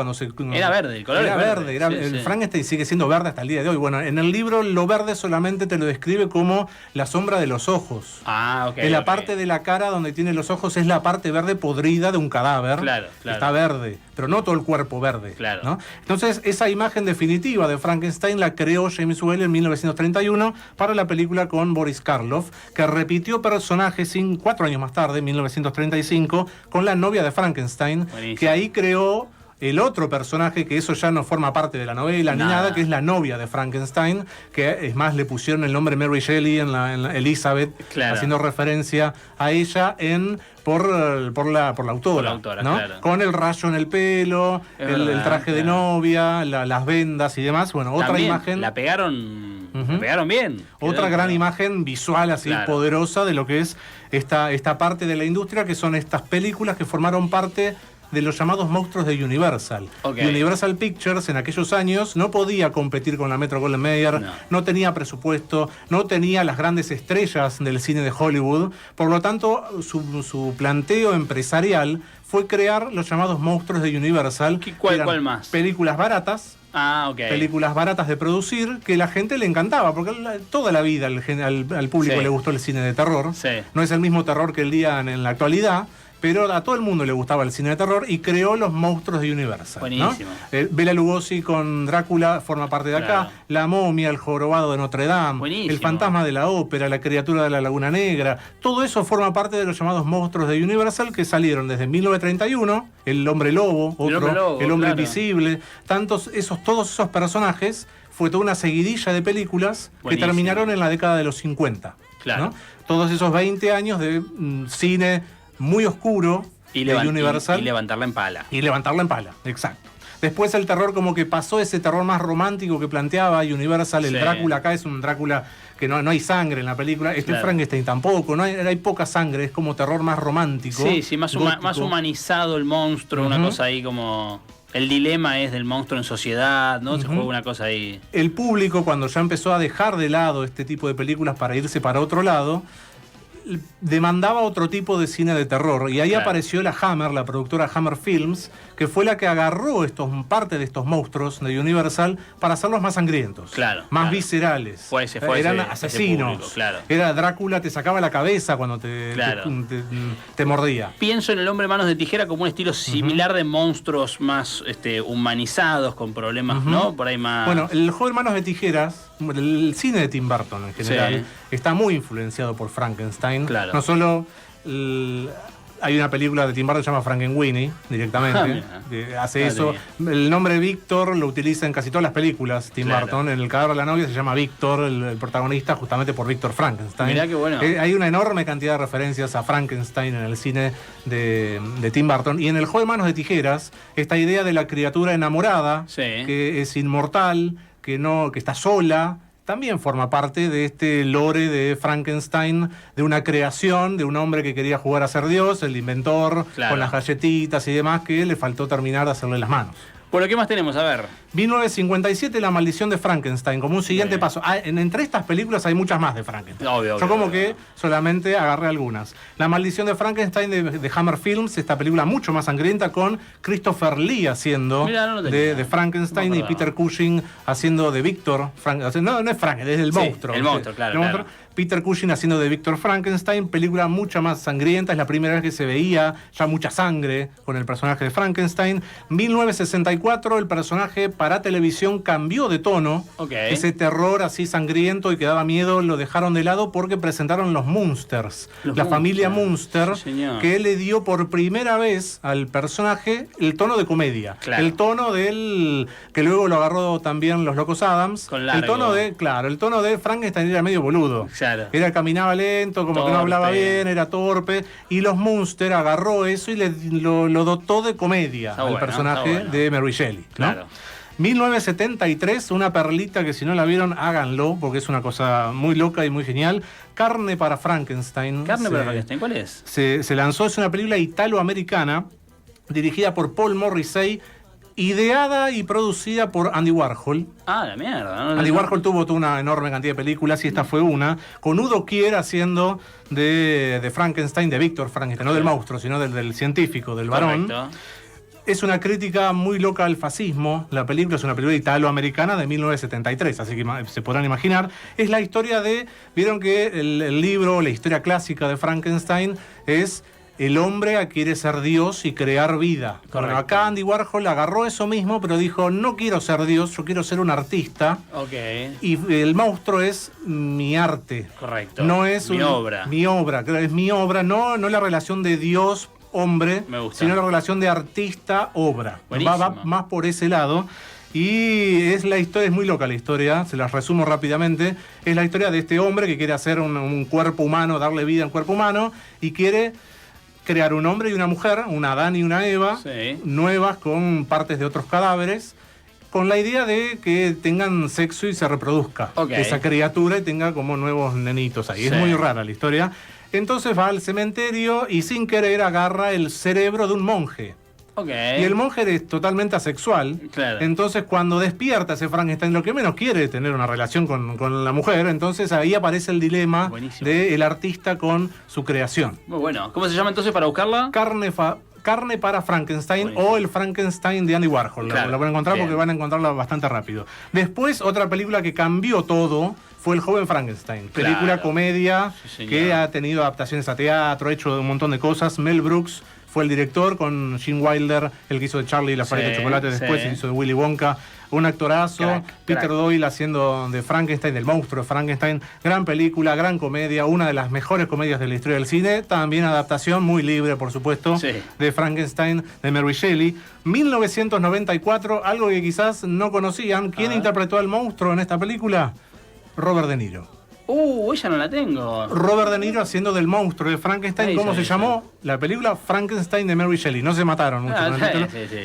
Era verde, el color era es verde. verde. Sí, El sí. Frankenstein sigue siendo verde hasta el día de hoy. Bueno, en el libro lo verde solamente te lo describe como la sombra de los ojos. Ah, ok. En la ok. parte de la cara donde tiene los ojos es la parte verde podrida de un cadáver. Claro, claro. Está verde, pero no todo el cuerpo verde. Claro. ¿no? Entonces, esa imagen definitiva de Frankenstein la creó James Whale en 1931 para la película con Boris Karloff, que repitió personaje 4 años más tarde, en 1935, con la novia de Frankenstein, Buenísimo. que ahí creó el otro personaje, que eso ya no forma parte de la novela ni nada, que es la novia de Frankenstein, que es más, le pusieron el nombre Mary Shelley en la Elizabeth, Claro. haciendo referencia a ella por la autora, ¿no? claro. Con el rayo en el pelo, Es el verdad, traje de claro. novia, las vendas y demás. Bueno, otra También imagen. La pegaron bien. Otra Quedó- gran imagen visual así Claro. poderosa de lo que es esta parte de la industria, que son estas películas que formaron parte de los llamados monstruos de Universal. Ok. Universal Pictures en aquellos años no podía competir con la Metro-Goldwyn-Mayer, no tenía presupuesto, no tenía las grandes estrellas del cine de Hollywood, por lo tanto su planteo empresarial fue crear los llamados monstruos de Universal. ¿Cuál más? Películas baratas. Ah, ok. Películas baratas de producir que la gente le encantaba, porque toda la vida al público Sí. le gustó el cine de terror. Sí. No es el mismo terror que el día en la actualidad, pero a todo el mundo le gustaba el cine de terror y creó los monstruos de Universal. Buenísimo. ¿no? Bela Lugosi con Drácula forma parte de acá, Claro. La momia, el jorobado de Notre Dame, Buenísimo. el fantasma de la ópera, la criatura de la Laguna Negra, todo eso forma parte de los llamados monstruos de Universal que salieron desde 1931, el hombre lobo, El hombre lobo, el hombre claro. invisible, todos esos personajes, fue toda una seguidilla de películas que Buenísimo. terminaron en la década de los 50. Claro. ¿no? Todos esos 20 años de cine muy oscuro de Universal. Y levantarla en pala. Y levantarla en pala, exacto. Después el terror como que pasó ese terror más romántico que planteaba Universal. El Sí. Drácula acá es un Drácula que no hay sangre en la película. Claro. Frankenstein tampoco, hay poca sangre, es como terror más romántico. Sí, más gótico. humanizado el monstruo, una Ujú. cosa ahí como... El dilema es del monstruo en sociedad, ¿no? Se Ujú. juega una cosa ahí... El público, cuando ya empezó a dejar de lado este tipo de películas para irse para otro lado, demandaba otro tipo de cine de terror. Y ahí Claro. apareció la Hammer, la productora Hammer Films, que fue la que agarró parte de estos monstruos de Universal para hacerlos más sangrientos, Claro, más claro. viscerales. Fue Eran ese asesinos. público, claro. Era Drácula, te sacaba la cabeza cuando Claro. te mordía. Pienso en El hombre manos de tijera como un estilo similar de monstruos más humanizados, con problemas, Ujú. ¿no? Por ahí más... Bueno, el joven Manos de Tijeras, el cine de Tim Burton en general, Sí. está muy influenciado por Frankenstein. Claro. No solo Hay una película de Tim Burton que se llama Frankenweenie, directamente. Que hace eso. El nombre Víctor lo utiliza en casi todas las películas, Tim Burton. En El cadáver de la novia se llama Víctor, el protagonista, justamente por Víctor Frankenstein. Mirá qué bueno. Hay una enorme cantidad de referencias a Frankenstein en el cine de Tim Burton. Y en El juego de manos de tijeras, esta idea de la criatura enamorada, que es inmortal, que está sola, también forma parte de este lore de Frankenstein, de una creación de un hombre que quería jugar a ser Dios, el inventor, con las galletitas y demás, que le faltó terminar de hacerle las manos. Bueno, ¿qué más tenemos? A ver. 1957, La maldición de Frankenstein, como un siguiente paso. Entre estas películas hay muchas más de Frankenstein. Obvio, Yo que solamente agarré algunas. La maldición de Frankenstein de Hammer Films, esta película mucho más sangrienta, con Christopher Lee haciendo de Frankenstein y Peter Cushing haciendo de Víctor. No es Frankenstein, es el monstruo. El monstruo, claro. Peter Cushing haciendo de Víctor Frankenstein, película mucho más sangrienta, es la primera vez que se veía ya mucha sangre con el personaje de Frankenstein. 1964, el personaje para televisión cambió de tono. Ese terror así sangriento y que daba miedo lo dejaron de lado porque presentaron los Munsters, la familia Munster, que le dio por primera vez al personaje el tono de comedia. El tono del que luego lo agarró también los Locos Adams. El tono de Frankenstein era medio boludo. Caminaba lento, como que no hablaba bien, era torpe. Y los Munster agarró eso y lo dotó de comedia al personaje de Mary Shelley, ¿no? 1973, una perlita que si no la vieron, háganlo, porque es una cosa muy loca y muy genial. Carne para Frankenstein. ¿Carne para Frankenstein? ¿Cuál es? Se lanzó, es una película italo-americana, dirigida por Paul Morrissey, ideada y producida por Andy Warhol. La mierda. Andy Warhol tuvo una enorme cantidad de películas y esta fue una, con Udo Kier haciendo de Frankenstein, de Víctor Frankenstein, no del monstruo, sino del científico, del varón. Es una crítica muy loca al fascismo. La película es una película italoamericana de 1973, así que se podrán imaginar. Es la historia vieron que el libro, la historia clásica de Frankenstein es el hombre quiere ser Dios y crear vida. Bueno, acá Andy Warhol agarró eso mismo, pero dijo, no quiero ser Dios, yo quiero ser un artista. Y el monstruo es mi arte. Correcto. No es mi obra. Mi obra, es mi obra, no la relación de Dios, hombre, sino la relación de artista-obra. Va más por ese lado. Y la historia es muy loca, la historia, se las resumo rápidamente. Es la historia de este hombre que quiere hacer un cuerpo humano, darle vida a un cuerpo humano, y quiere crear un hombre y una mujer, un Adán y una Eva, nuevas con partes de otros cadáveres, con la idea de que tengan sexo y se reproduzca esa criatura y tenga como nuevos nenitos ahí. Es muy rara la historia. Entonces va al cementerio y sin querer agarra el cerebro de un monje. Y el monje es totalmente asexual. Entonces cuando despierta ese Frankenstein, lo que menos quiere es tener una relación con la mujer. Entonces ahí aparece el dilema del artista con su creación. Muy bueno. ¿Cómo se llama entonces para buscarla? Carne para Frankenstein o el Frankenstein de Andy Warhol. La van a encontrar porque van a encontrarla bastante rápido. Después, otra película que cambió todo fue El joven Frankenstein. Película comedia que ha tenido adaptaciones a teatro, ha hecho un montón de cosas. Mel Brooks fue el director, con Gene Wilder, el que hizo de Charlie y la fábrica de chocolate, después hizo de Willy Wonka. Un actorazo. Peter Doyle haciendo de Frankenstein, del monstruo de Frankenstein. Gran película, gran comedia, una de las mejores comedias de la historia del cine. También adaptación muy libre, por supuesto, de Frankenstein de Mary Shelley. 1994, algo que quizás no conocían. ¿Quién interpretó al monstruo en esta película? Robert De Niro. Ella no la tengo. Robert De Niro haciendo del monstruo de Frankenstein. ¿Cómo se llamó? La película Frankenstein de Mary Shelley. No se mataron mucho.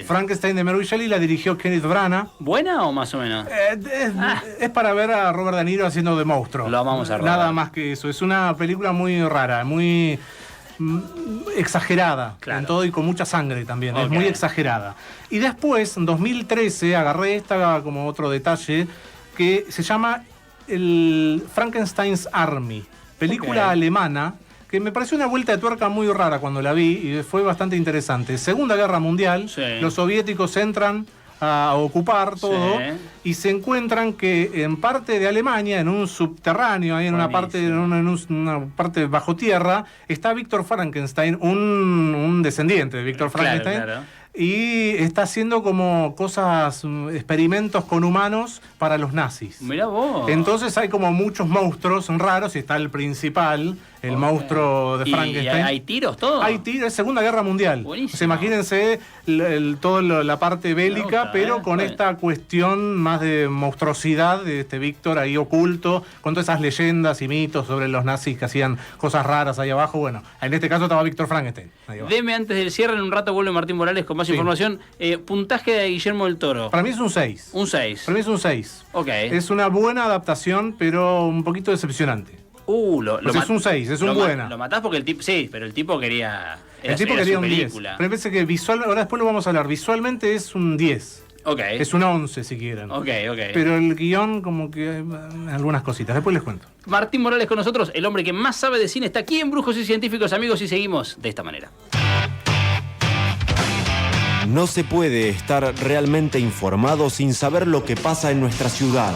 Frankenstein de Mary Shelley la dirigió Kenneth Branagh. ¿Buena o más o menos? Es para ver a Robert De Niro haciendo de monstruo. Lo vamos a ver. Nada más que eso. Es una película muy rara, muy exagerada en todo y con mucha sangre también. Es muy exagerada. Y después, en 2013, agarré esta como otro detalle que se llama el Frankenstein's Army, película alemana que me pareció una vuelta de tuerca muy rara cuando la vi y fue bastante interesante. Segunda Guerra Mundial, los soviéticos entran a ocupar todo y se encuentran que en parte de Alemania, en un subterráneo, ahí en una parte bajo tierra, está Víctor Frankenstein, un descendiente de Víctor Frankenstein. Y está haciendo como experimentos con humanos para los nazis. Mirá vos. Entonces hay como muchos monstruos raros y está el principal, el monstruo de Frankenstein. ¿Y hay tiros, todo? Hay tiros, es Segunda Guerra Mundial. Buenísimo. O sea, imagínense toda la parte bélica, pero con esta cuestión más de monstruosidad de este Víctor ahí oculto, con todas esas leyendas y mitos sobre los nazis que hacían cosas raras ahí abajo. Bueno, en este caso estaba Víctor Frankenstein. Deme antes del cierre, en un rato vuelve Martín Morales con más información. Puntaje de Guillermo del Toro. Para mí es un 6. Un 6. Para mí es un 6. Ok. Es una buena adaptación, pero un poquito decepcionante. Es un 6, es un buena. Lo matás porque el tipo. Sí, pero el tipo quería. El tipo quería un 10. Pero me parece que ahora después lo vamos a hablar. Visualmente es un 10. Ok. Es un 11 si quieren. Ok. Pero el guión, como que algunas cositas. Después les cuento. Martín Morales con nosotros, el hombre que más sabe de cine, está aquí en Brujos y Científicos, amigos, y seguimos de esta manera. No se puede estar realmente informado sin saber lo que pasa en nuestra ciudad.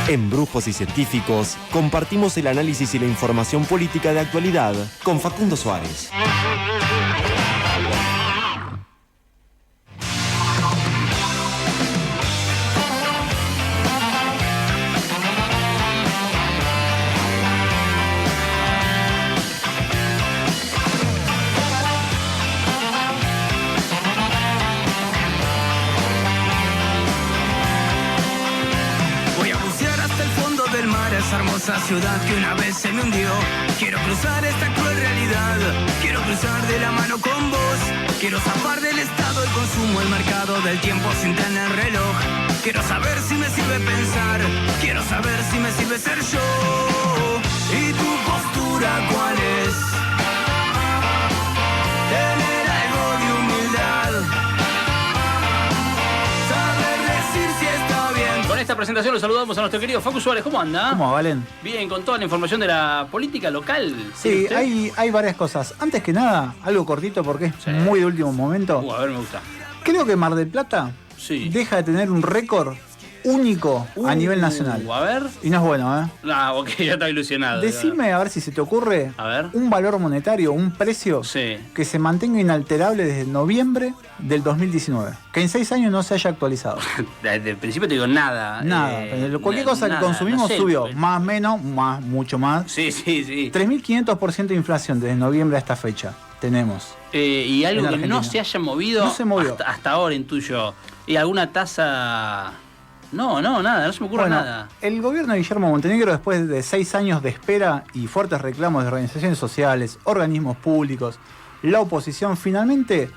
En Brujos y Científicos compartimos el análisis y la información política de actualidad con Facundo Suárez. Hermosa ciudad que una vez se me hundió. Quiero cruzar esta cruel realidad. Quiero cruzar de la mano con vos. Quiero zafar del estado, el consumo, el mercado del tiempo sin tener reloj. Quiero saber si me sirve pensar. Quiero saber si me sirve ser yo. ¿Y tu postura cuál es? Tener algo de humildad. Saber decir si está bien. Con esta presentación lo saludamos a nuestro querido Facu Suárez. ¿Cómo anda? ¿Cómo, Valen? Bien, con toda la información de la política local. Sí, hay varias cosas. Antes que nada, algo cortito porque es muy de último momento. A ver, me gusta. Creo que Mar del Plata deja de tener un récord único a nivel nacional. A ver. Y no es bueno, ¿eh? Ah, ok, ya estaba ilusionado. Decime, a ver si se te ocurre, a ver, un valor monetario, un precio que se mantenga inalterable desde noviembre del 2019. Que en 6 años no se haya actualizado. Desde el principio te digo nada. Nada. Cualquier cosa que consumimos subió. Más, menos, más, mucho más. Sí. 3.500% de inflación desde noviembre a esta fecha. Tenemos. Y algo que no se haya movido. No se movió. Hasta ahora, intuyo. ¿Y alguna tasa? No, nada, no se me ocurre nada. El gobierno de Guillermo Montenegro, después de 6 años de espera y fuertes reclamos de organizaciones sociales, organismos públicos, la oposición finalmente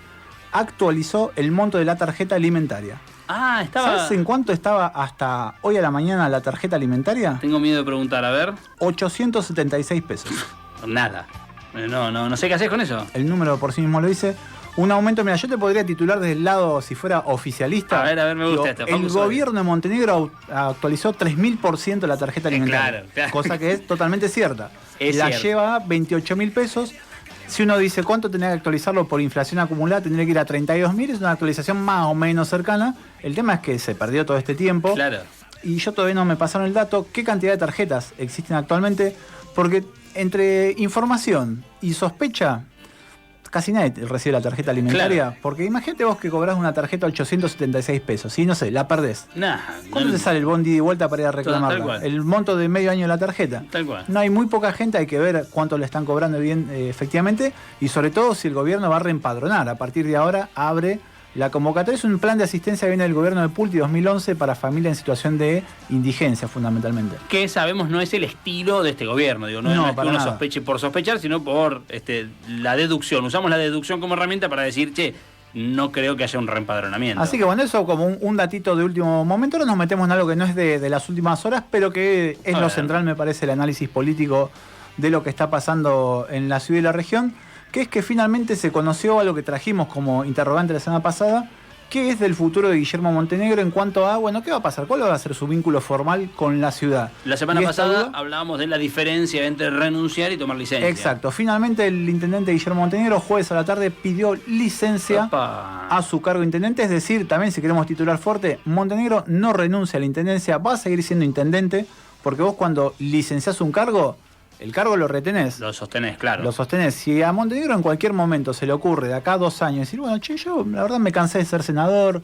actualizó el monto de la tarjeta alimentaria. ¿Sabes en cuánto estaba hasta hoy a la mañana la tarjeta alimentaria? Tengo miedo de preguntar, a ver. 876 pesos. Nada. No sé qué haces con eso. El número por sí mismo lo dice. Un aumento, mira, yo te podría titular desde el lado, si fuera oficialista. A ver, me gusta esto. El gobierno de Montenegro actualizó 3000% la tarjeta alimentaria. Claro. Cosa que es totalmente cierta. La lleva a 28.000 pesos. Si uno dice cuánto tenía que actualizarlo por inflación acumulada, tendría que ir a 32.000. Es una actualización más o menos cercana. El tema es que se perdió todo este tiempo. Claro. Y yo todavía no me pasaron el dato. ¿Qué cantidad de tarjetas existen actualmente? Porque entre información y sospecha, casi nadie recibe la tarjeta alimentaria. Claro. Porque imagínate vos que cobrás una tarjeta a 876 pesos. Y no sé, la perdés. ¿Cuánto te sale el bondi de vuelta para ir a reclamarla? El monto de medio año de la tarjeta. Tal cual. No hay muy poca gente, hay que ver cuánto le están cobrando bien efectivamente. Y sobre todo si el gobierno va a reempadronar. A partir de ahora abre la convocatoria. Es un plan de asistencia que viene del gobierno de Pulti 2011 para familias en situación de indigencia, fundamentalmente. Que sabemos no es el estilo de este gobierno. Digo, no es que uno sospeche por sospechar, sino por la deducción. Usamos la deducción como herramienta para decir, no creo que haya un reempadronamiento. Así que bueno, eso como un datito de último momento. Ahora nos metemos en algo que no es de las últimas horas, pero que es lo central, me parece, el análisis político de lo que está pasando en la ciudad y la región, que es que finalmente se conoció algo que trajimos como interrogante la semana pasada, que es del futuro de Guillermo Montenegro en cuanto a, ¿qué va a pasar? ¿Cuál va a ser su vínculo formal con la ciudad? La semana pasada hablábamos de la diferencia entre renunciar y tomar licencia. Exacto. Finalmente el intendente Guillermo Montenegro, jueves a la tarde, pidió licencia a su cargo de intendente. Es decir, también si queremos titular fuerte, Montenegro no renuncia a la intendencia, va a seguir siendo intendente, porque vos cuando licenciás un cargo, el cargo lo retenés. Lo sostenés, claro. Lo sostenés. Si a Montenegro en cualquier momento se le ocurre de acá a 2 años decir, yo la verdad me cansé de ser senador,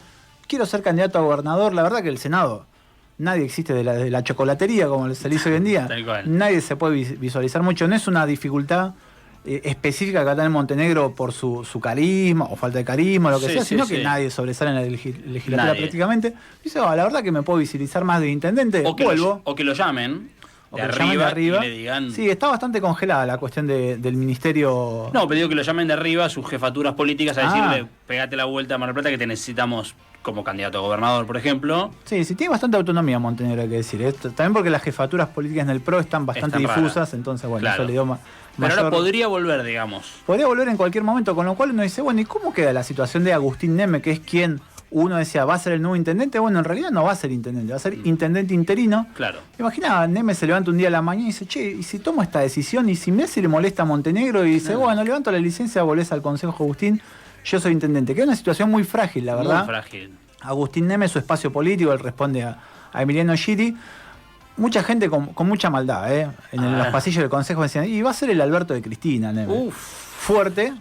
quiero ser candidato a gobernador, la verdad que el Senado nadie existe de la chocolatería, como se le dice hoy en día. Tal cual. Nadie se puede visualizar mucho. No es una dificultad específica que acá en Montenegro por su carisma o falta de carisma, lo que sea, sino que nadie sobresale en la legislatura prácticamente. Dice, la verdad que me puedo visualizar más de intendente, vuelvo. O que lo llamen. De arriba y le digan... Sí, está bastante congelada la cuestión del ministerio. No, pero digo que lo llamen de arriba a sus jefaturas políticas a decirle, pegate la vuelta a Mar del Plata que te necesitamos como candidato a gobernador, por ejemplo. Sí, tiene bastante autonomía Montenegro, hay que decir. También porque las jefaturas políticas en el PRO están bastante difusas, entonces, bueno, eso le dio más. Pero ahora podría volver, digamos. Podría volver en cualquier momento, con lo cual uno dice, bueno, ¿y cómo queda la situación de Agustín Neme, que es quien uno decía, va a ser el nuevo intendente? Bueno, en realidad no va a ser intendente, va a ser intendente interino. Claro. Imagina, Neme se levanta un día a la mañana y dice, che, ¿y si tomo esta decisión? ¿Y si me le molesta a Montenegro? Y dice, bueno, levanto la licencia, volvés al Consejo Agustín, yo soy intendente. Que es una situación muy frágil, la verdad. Muy frágil. Agustín Neme, su espacio político, él responde a Emiliano Giri. Mucha gente con mucha maldad, en los pasillos del Consejo decían, y va a ser el Alberto de Cristina, Neme. Fuerte,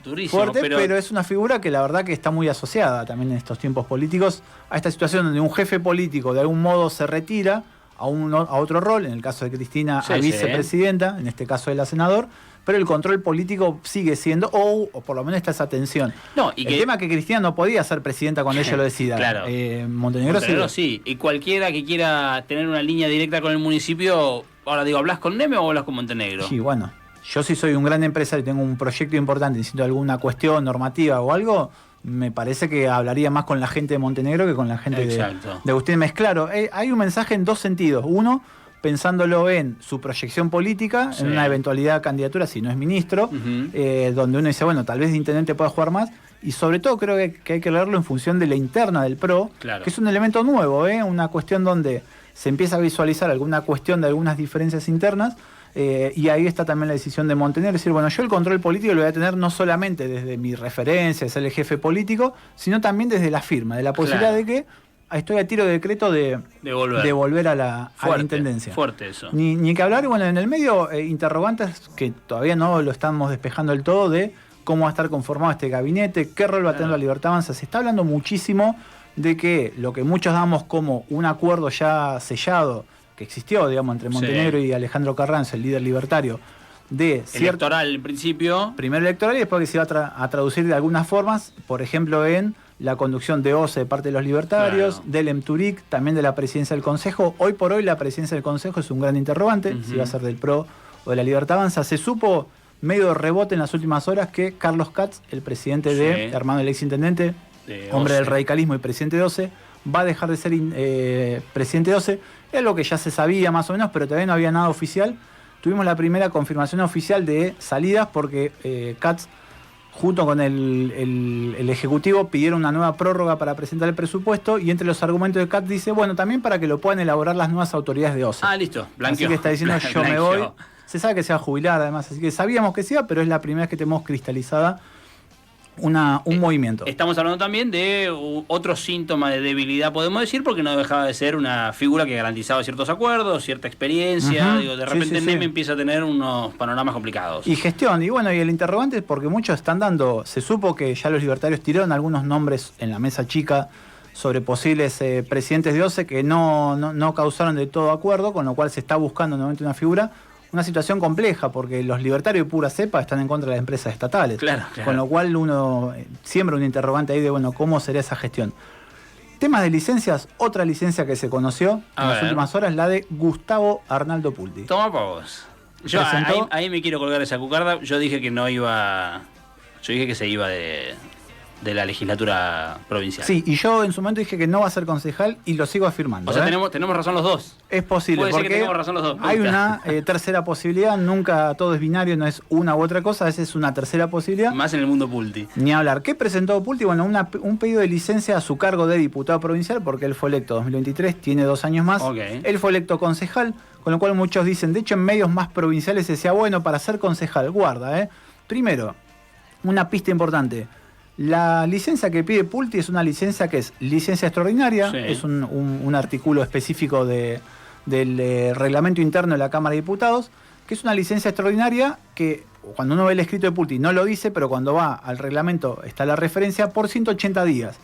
pero es una figura que la verdad que está muy asociada también en estos tiempos políticos a esta situación donde un jefe político de algún modo se retira a otro rol, en el caso de Cristina a vicepresidenta, en este caso de la senador, pero el control político sigue siendo, o por lo menos está esa tensión. No, el tema es que Cristina no podía ser presidenta cuando ella lo decida. Claro. Montenegro sí. Y cualquiera que quiera tener una línea directa con el municipio, ahora digo, ¿hablas con Neme o hablas con Montenegro? Sí, bueno. Yo si soy un gran empresario y tengo un proyecto importante, necesito alguna cuestión normativa o algo, me parece que hablaría más con la gente de Montenegro que con la gente de Agustín Neme. Claro, hay un mensaje en dos sentidos. Uno, pensándolo en su proyección política, en una eventualidad candidatura, si no es ministro, donde uno dice, bueno, tal vez de intendente pueda jugar más. Y sobre todo creo que hay que leerlo en función de la interna del PRO, que es un elemento nuevo, una cuestión donde se empieza a visualizar alguna cuestión de algunas diferencias internas. Y ahí está también la decisión de Montenegro, es decir, bueno, yo el control político lo voy a tener no solamente desde mi referencia, de ser el jefe político, sino también desde la firma, de la posibilidad de que estoy a tiro de decreto de volver a la intendencia. Fuerte eso. Ni que hablar, bueno, en el medio interrogantes que todavía no lo estamos despejando del todo de cómo va a estar conformado este gabinete, qué rol va a tener la Libertad Avanza. Se está hablando muchísimo de que lo que muchos damos como un acuerdo ya sellado, que existió, digamos, entre Montenegro y Alejandro Carranza, el líder libertario, de electoral en principio. Primero electoral y después que se iba a traducir de algunas formas, por ejemplo, en la conducción de OCE de parte de los libertarios, del EMTURIC, también de la presidencia del Consejo. Hoy por hoy la presidencia del Consejo es un gran interrogante, si va a ser del PRO o de la Libertad Avanza. Se supo, medio de rebote en las últimas horas, que Carlos Katz, el presidente hermano del exintendente, hombre del radicalismo y presidente de OCE, va a dejar de ser presidente de OCE. Es algo que ya se sabía más o menos, pero todavía no había nada oficial. Tuvimos la primera confirmación oficial de salidas porque Katz, junto con el Ejecutivo, pidieron una nueva prórroga para presentar el presupuesto, y entre los argumentos de Katz dice, bueno, también para que lo puedan elaborar las nuevas autoridades de OCE. Listo. Así que está diciendo, yo me voy. Se sabe que se va a jubilar además, así que sabíamos que se iba, pero es la primera vez que tenemos cristalizada un movimiento. Estamos hablando también de otro síntoma de debilidad, podemos decir, porque no dejaba de ser una figura que garantizaba ciertos acuerdos, cierta experiencia. Digo, de repente Neme empieza a tener unos panoramas complicados. Y gestión, y bueno, y el interrogante es porque muchos están dando, se supo que ya los libertarios tiraron algunos nombres en la mesa chica sobre posibles presidentes de OCE que no causaron de todo acuerdo, con lo cual se está buscando nuevamente una figura. Una situación compleja, porque los libertarios de pura cepa están en contra de las empresas estatales. Claro. Con lo cual uno siembra un interrogante ahí de, bueno, ¿cómo sería esa gestión? Temas de licencias, otra licencia que se conoció en las últimas horas, la de Gustavo Arnaldo Pulti. Toma para vos. Yo ahí me quiero colgar esa cucarda. Yo dije que no iba... Yo dije que se iba de la legislatura provincial. Sí, y yo en su momento dije que no va a ser concejal y lo sigo afirmando. O sea, tenemos razón los dos. Es posible, puede porque ser que tengamos razón los dos. Hay una tercera posibilidad, nunca todo es binario, no es una u otra cosa, a veces es una tercera posibilidad. Más en el mundo Pulti. Ni hablar. ¿Qué presentó Pulti? Bueno, un pedido de licencia a su cargo de diputado provincial, porque él fue electo 2023, tiene 2 años más. Él fue electo concejal, con lo cual muchos dicen, de hecho en medios más provinciales se decía, bueno, para ser concejal, guarda, Primero, una pista importante. La licencia que pide Pulti es una licencia que es licencia extraordinaria, es un artículo específico del reglamento interno de la Cámara de Diputados, que es una licencia extraordinaria que cuando uno ve el escrito de Pulti no lo dice, pero cuando va al reglamento está la referencia por 180 días.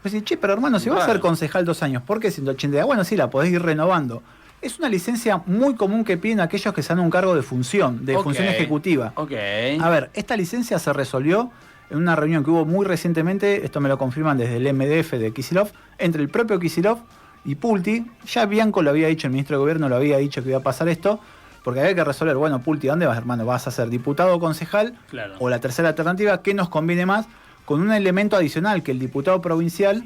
Pues sí, che, pero hermano, si vas a ser concejal 2 años, ¿por qué 180? Bueno, sí, la podés ir renovando. Es una licencia muy común que piden aquellos que se dan un cargo de función, función ejecutiva. A ver, esta licencia se resolvió en una reunión que hubo muy recientemente, esto me lo confirman desde el MDF de Kicillof, entre el propio Kicillof y Pulti. Ya Bianco lo había dicho, el ministro de Gobierno lo había dicho que iba a pasar esto, porque había que resolver, bueno, Pulti, ¿dónde vas, hermano? ¿Vas a ser diputado o concejal? Claro. O la tercera alternativa, ¿qué nos conviene más? Con un elemento adicional, que el diputado provincial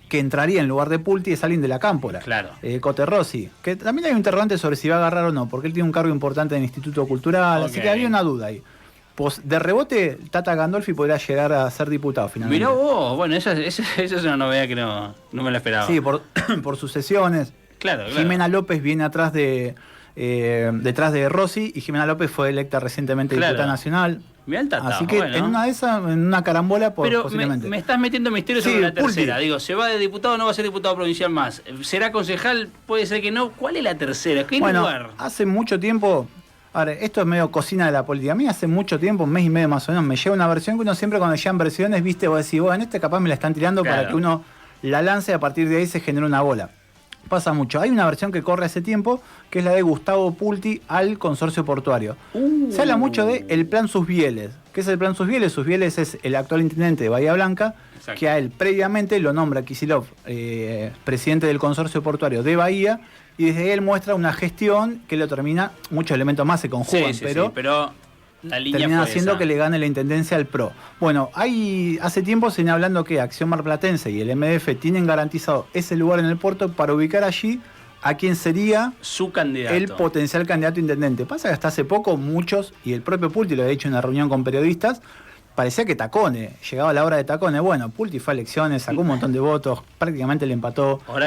que entraría en lugar de Pulti es alguien de la Cámpora. Claro. Cote Rossi, que también hay un interrogante sobre si va a agarrar o no, porque él tiene un cargo importante en el Instituto Cultural, así que había una duda ahí. Pues de rebote, Tata Gandolfi podría llegar a ser diputado finalmente. Mirá vos, bueno, esa es una novedad que no me la esperaba. Sí, por sucesiones. Claro. Jimena López viene detrás de Rossi, y Jimena López fue electa recientemente diputada nacional. Mirá el Tata. Así que en una de esas, en una carambola, posiblemente. Pero me estás metiendo misterio sobre la tercera. Digo, ¿se va de diputado o no va a ser diputado provincial más? ¿Será concejal? Puede ser que no. ¿Cuál es la tercera? ¿Qué lugar? Hace mucho tiempo... Ahora, esto es medio cocina de la política. A mí hace mucho tiempo, un mes y medio más o menos, me llega una versión que uno siempre cuando llegan versiones, viste, vos decís, bueno, este capaz me la están tirando para que uno la lance y a partir de ahí se genere una bola. Pasa mucho. Hay una versión que corre hace tiempo, que es la de Gustavo Pulti al consorcio portuario. Se habla mucho de el plan Susbieles. ¿Qué es el plan Susbieles? Susbieles es el actual intendente de Bahía Blanca, que a él previamente lo nombra Kicillof presidente del consorcio portuario de Bahía, y desde ahí él muestra una gestión que lo termina, muchos elementos más se conjugan, pero la línea termina fue haciendo esa. que le gane la intendencia al PRO. Bueno, hace tiempo se viene hablando que Acción Marplatense y el MDF tienen garantizado ese lugar en el puerto para ubicar allí a quien sería su candidato, el potencial candidato a intendente. Pasa que hasta hace poco muchos, y el propio Pulti lo había dicho en una reunión con periodistas, parecía que Tacone, llegaba la hora de Tacone. Bueno, Pulti fue a elecciones, sacó un montón de votos, prácticamente le empató a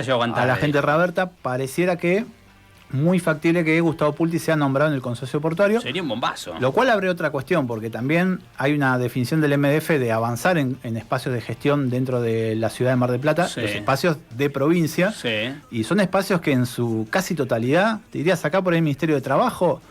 la gente de Raberta. Pareciera que muy factible que Gustavo Pulti sea nombrado en el consorcio portuario. Sería un bombazo. Lo cual abre otra cuestión, porque también hay una definición del MDF de avanzar en espacios de gestión dentro de la ciudad de Mar del Plata, los espacios de provincia, y son espacios que en su casi totalidad, te dirías acá por el Ministerio de Trabajo,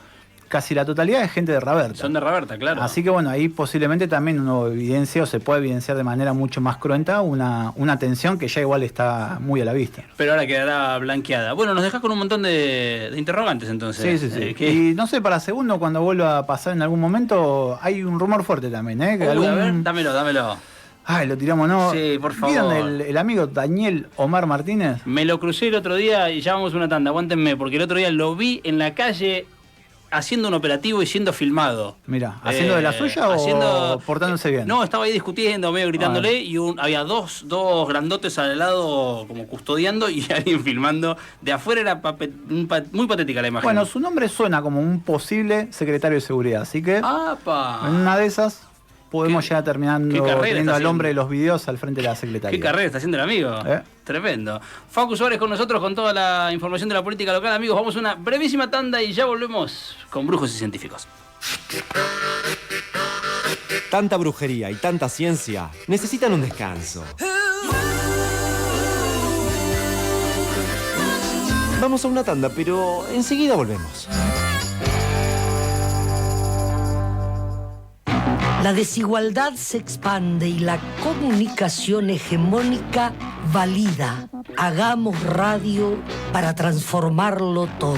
casi la totalidad es gente de Raberta. Son de Raberta, claro. Así que bueno, ahí posiblemente también uno evidencia o se puede evidenciar de manera mucho más cruenta una tensión que ya igual está muy a la vista. Pero ahora quedará blanqueada. Bueno, nos dejás con un montón de interrogantes entonces. Sí. Y no sé, para segundo, cuando vuelva a pasar en algún momento, hay un rumor fuerte también, que a ver, dámelo. Ay, lo tiramos, ¿no? Sí, por favor. ¿Vieron el amigo Daniel Omar Martínez? Me lo crucé el otro día y ya vamos una tanda, aguántenme, porque el otro día lo vi en la calle haciendo un operativo y siendo filmado. Mira, ¿haciendo de la suya o portándose bien? No, estaba ahí discutiendo, medio gritándole, y había dos grandotes al lado como custodiando y alguien filmando. De afuera era muy patética la imagen. Bueno, su nombre suena como un posible secretario de seguridad, así que ¡apa! En una de esas podemos llegar terminando teniendo al hombre de los videos al frente de la secretaría. ¿Qué carrera está haciendo el amigo? Tremendo. Facu Suárez con nosotros con toda la información de la política local. Amigos, vamos a una brevísima tanda y ya volvemos con Brujos y Científicos. Tanta brujería y tanta ciencia necesitan un descanso. Vamos a una tanda, pero enseguida volvemos. La desigualdad se expande y la comunicación hegemónica valida. Hagamos radio para transformarlo todo.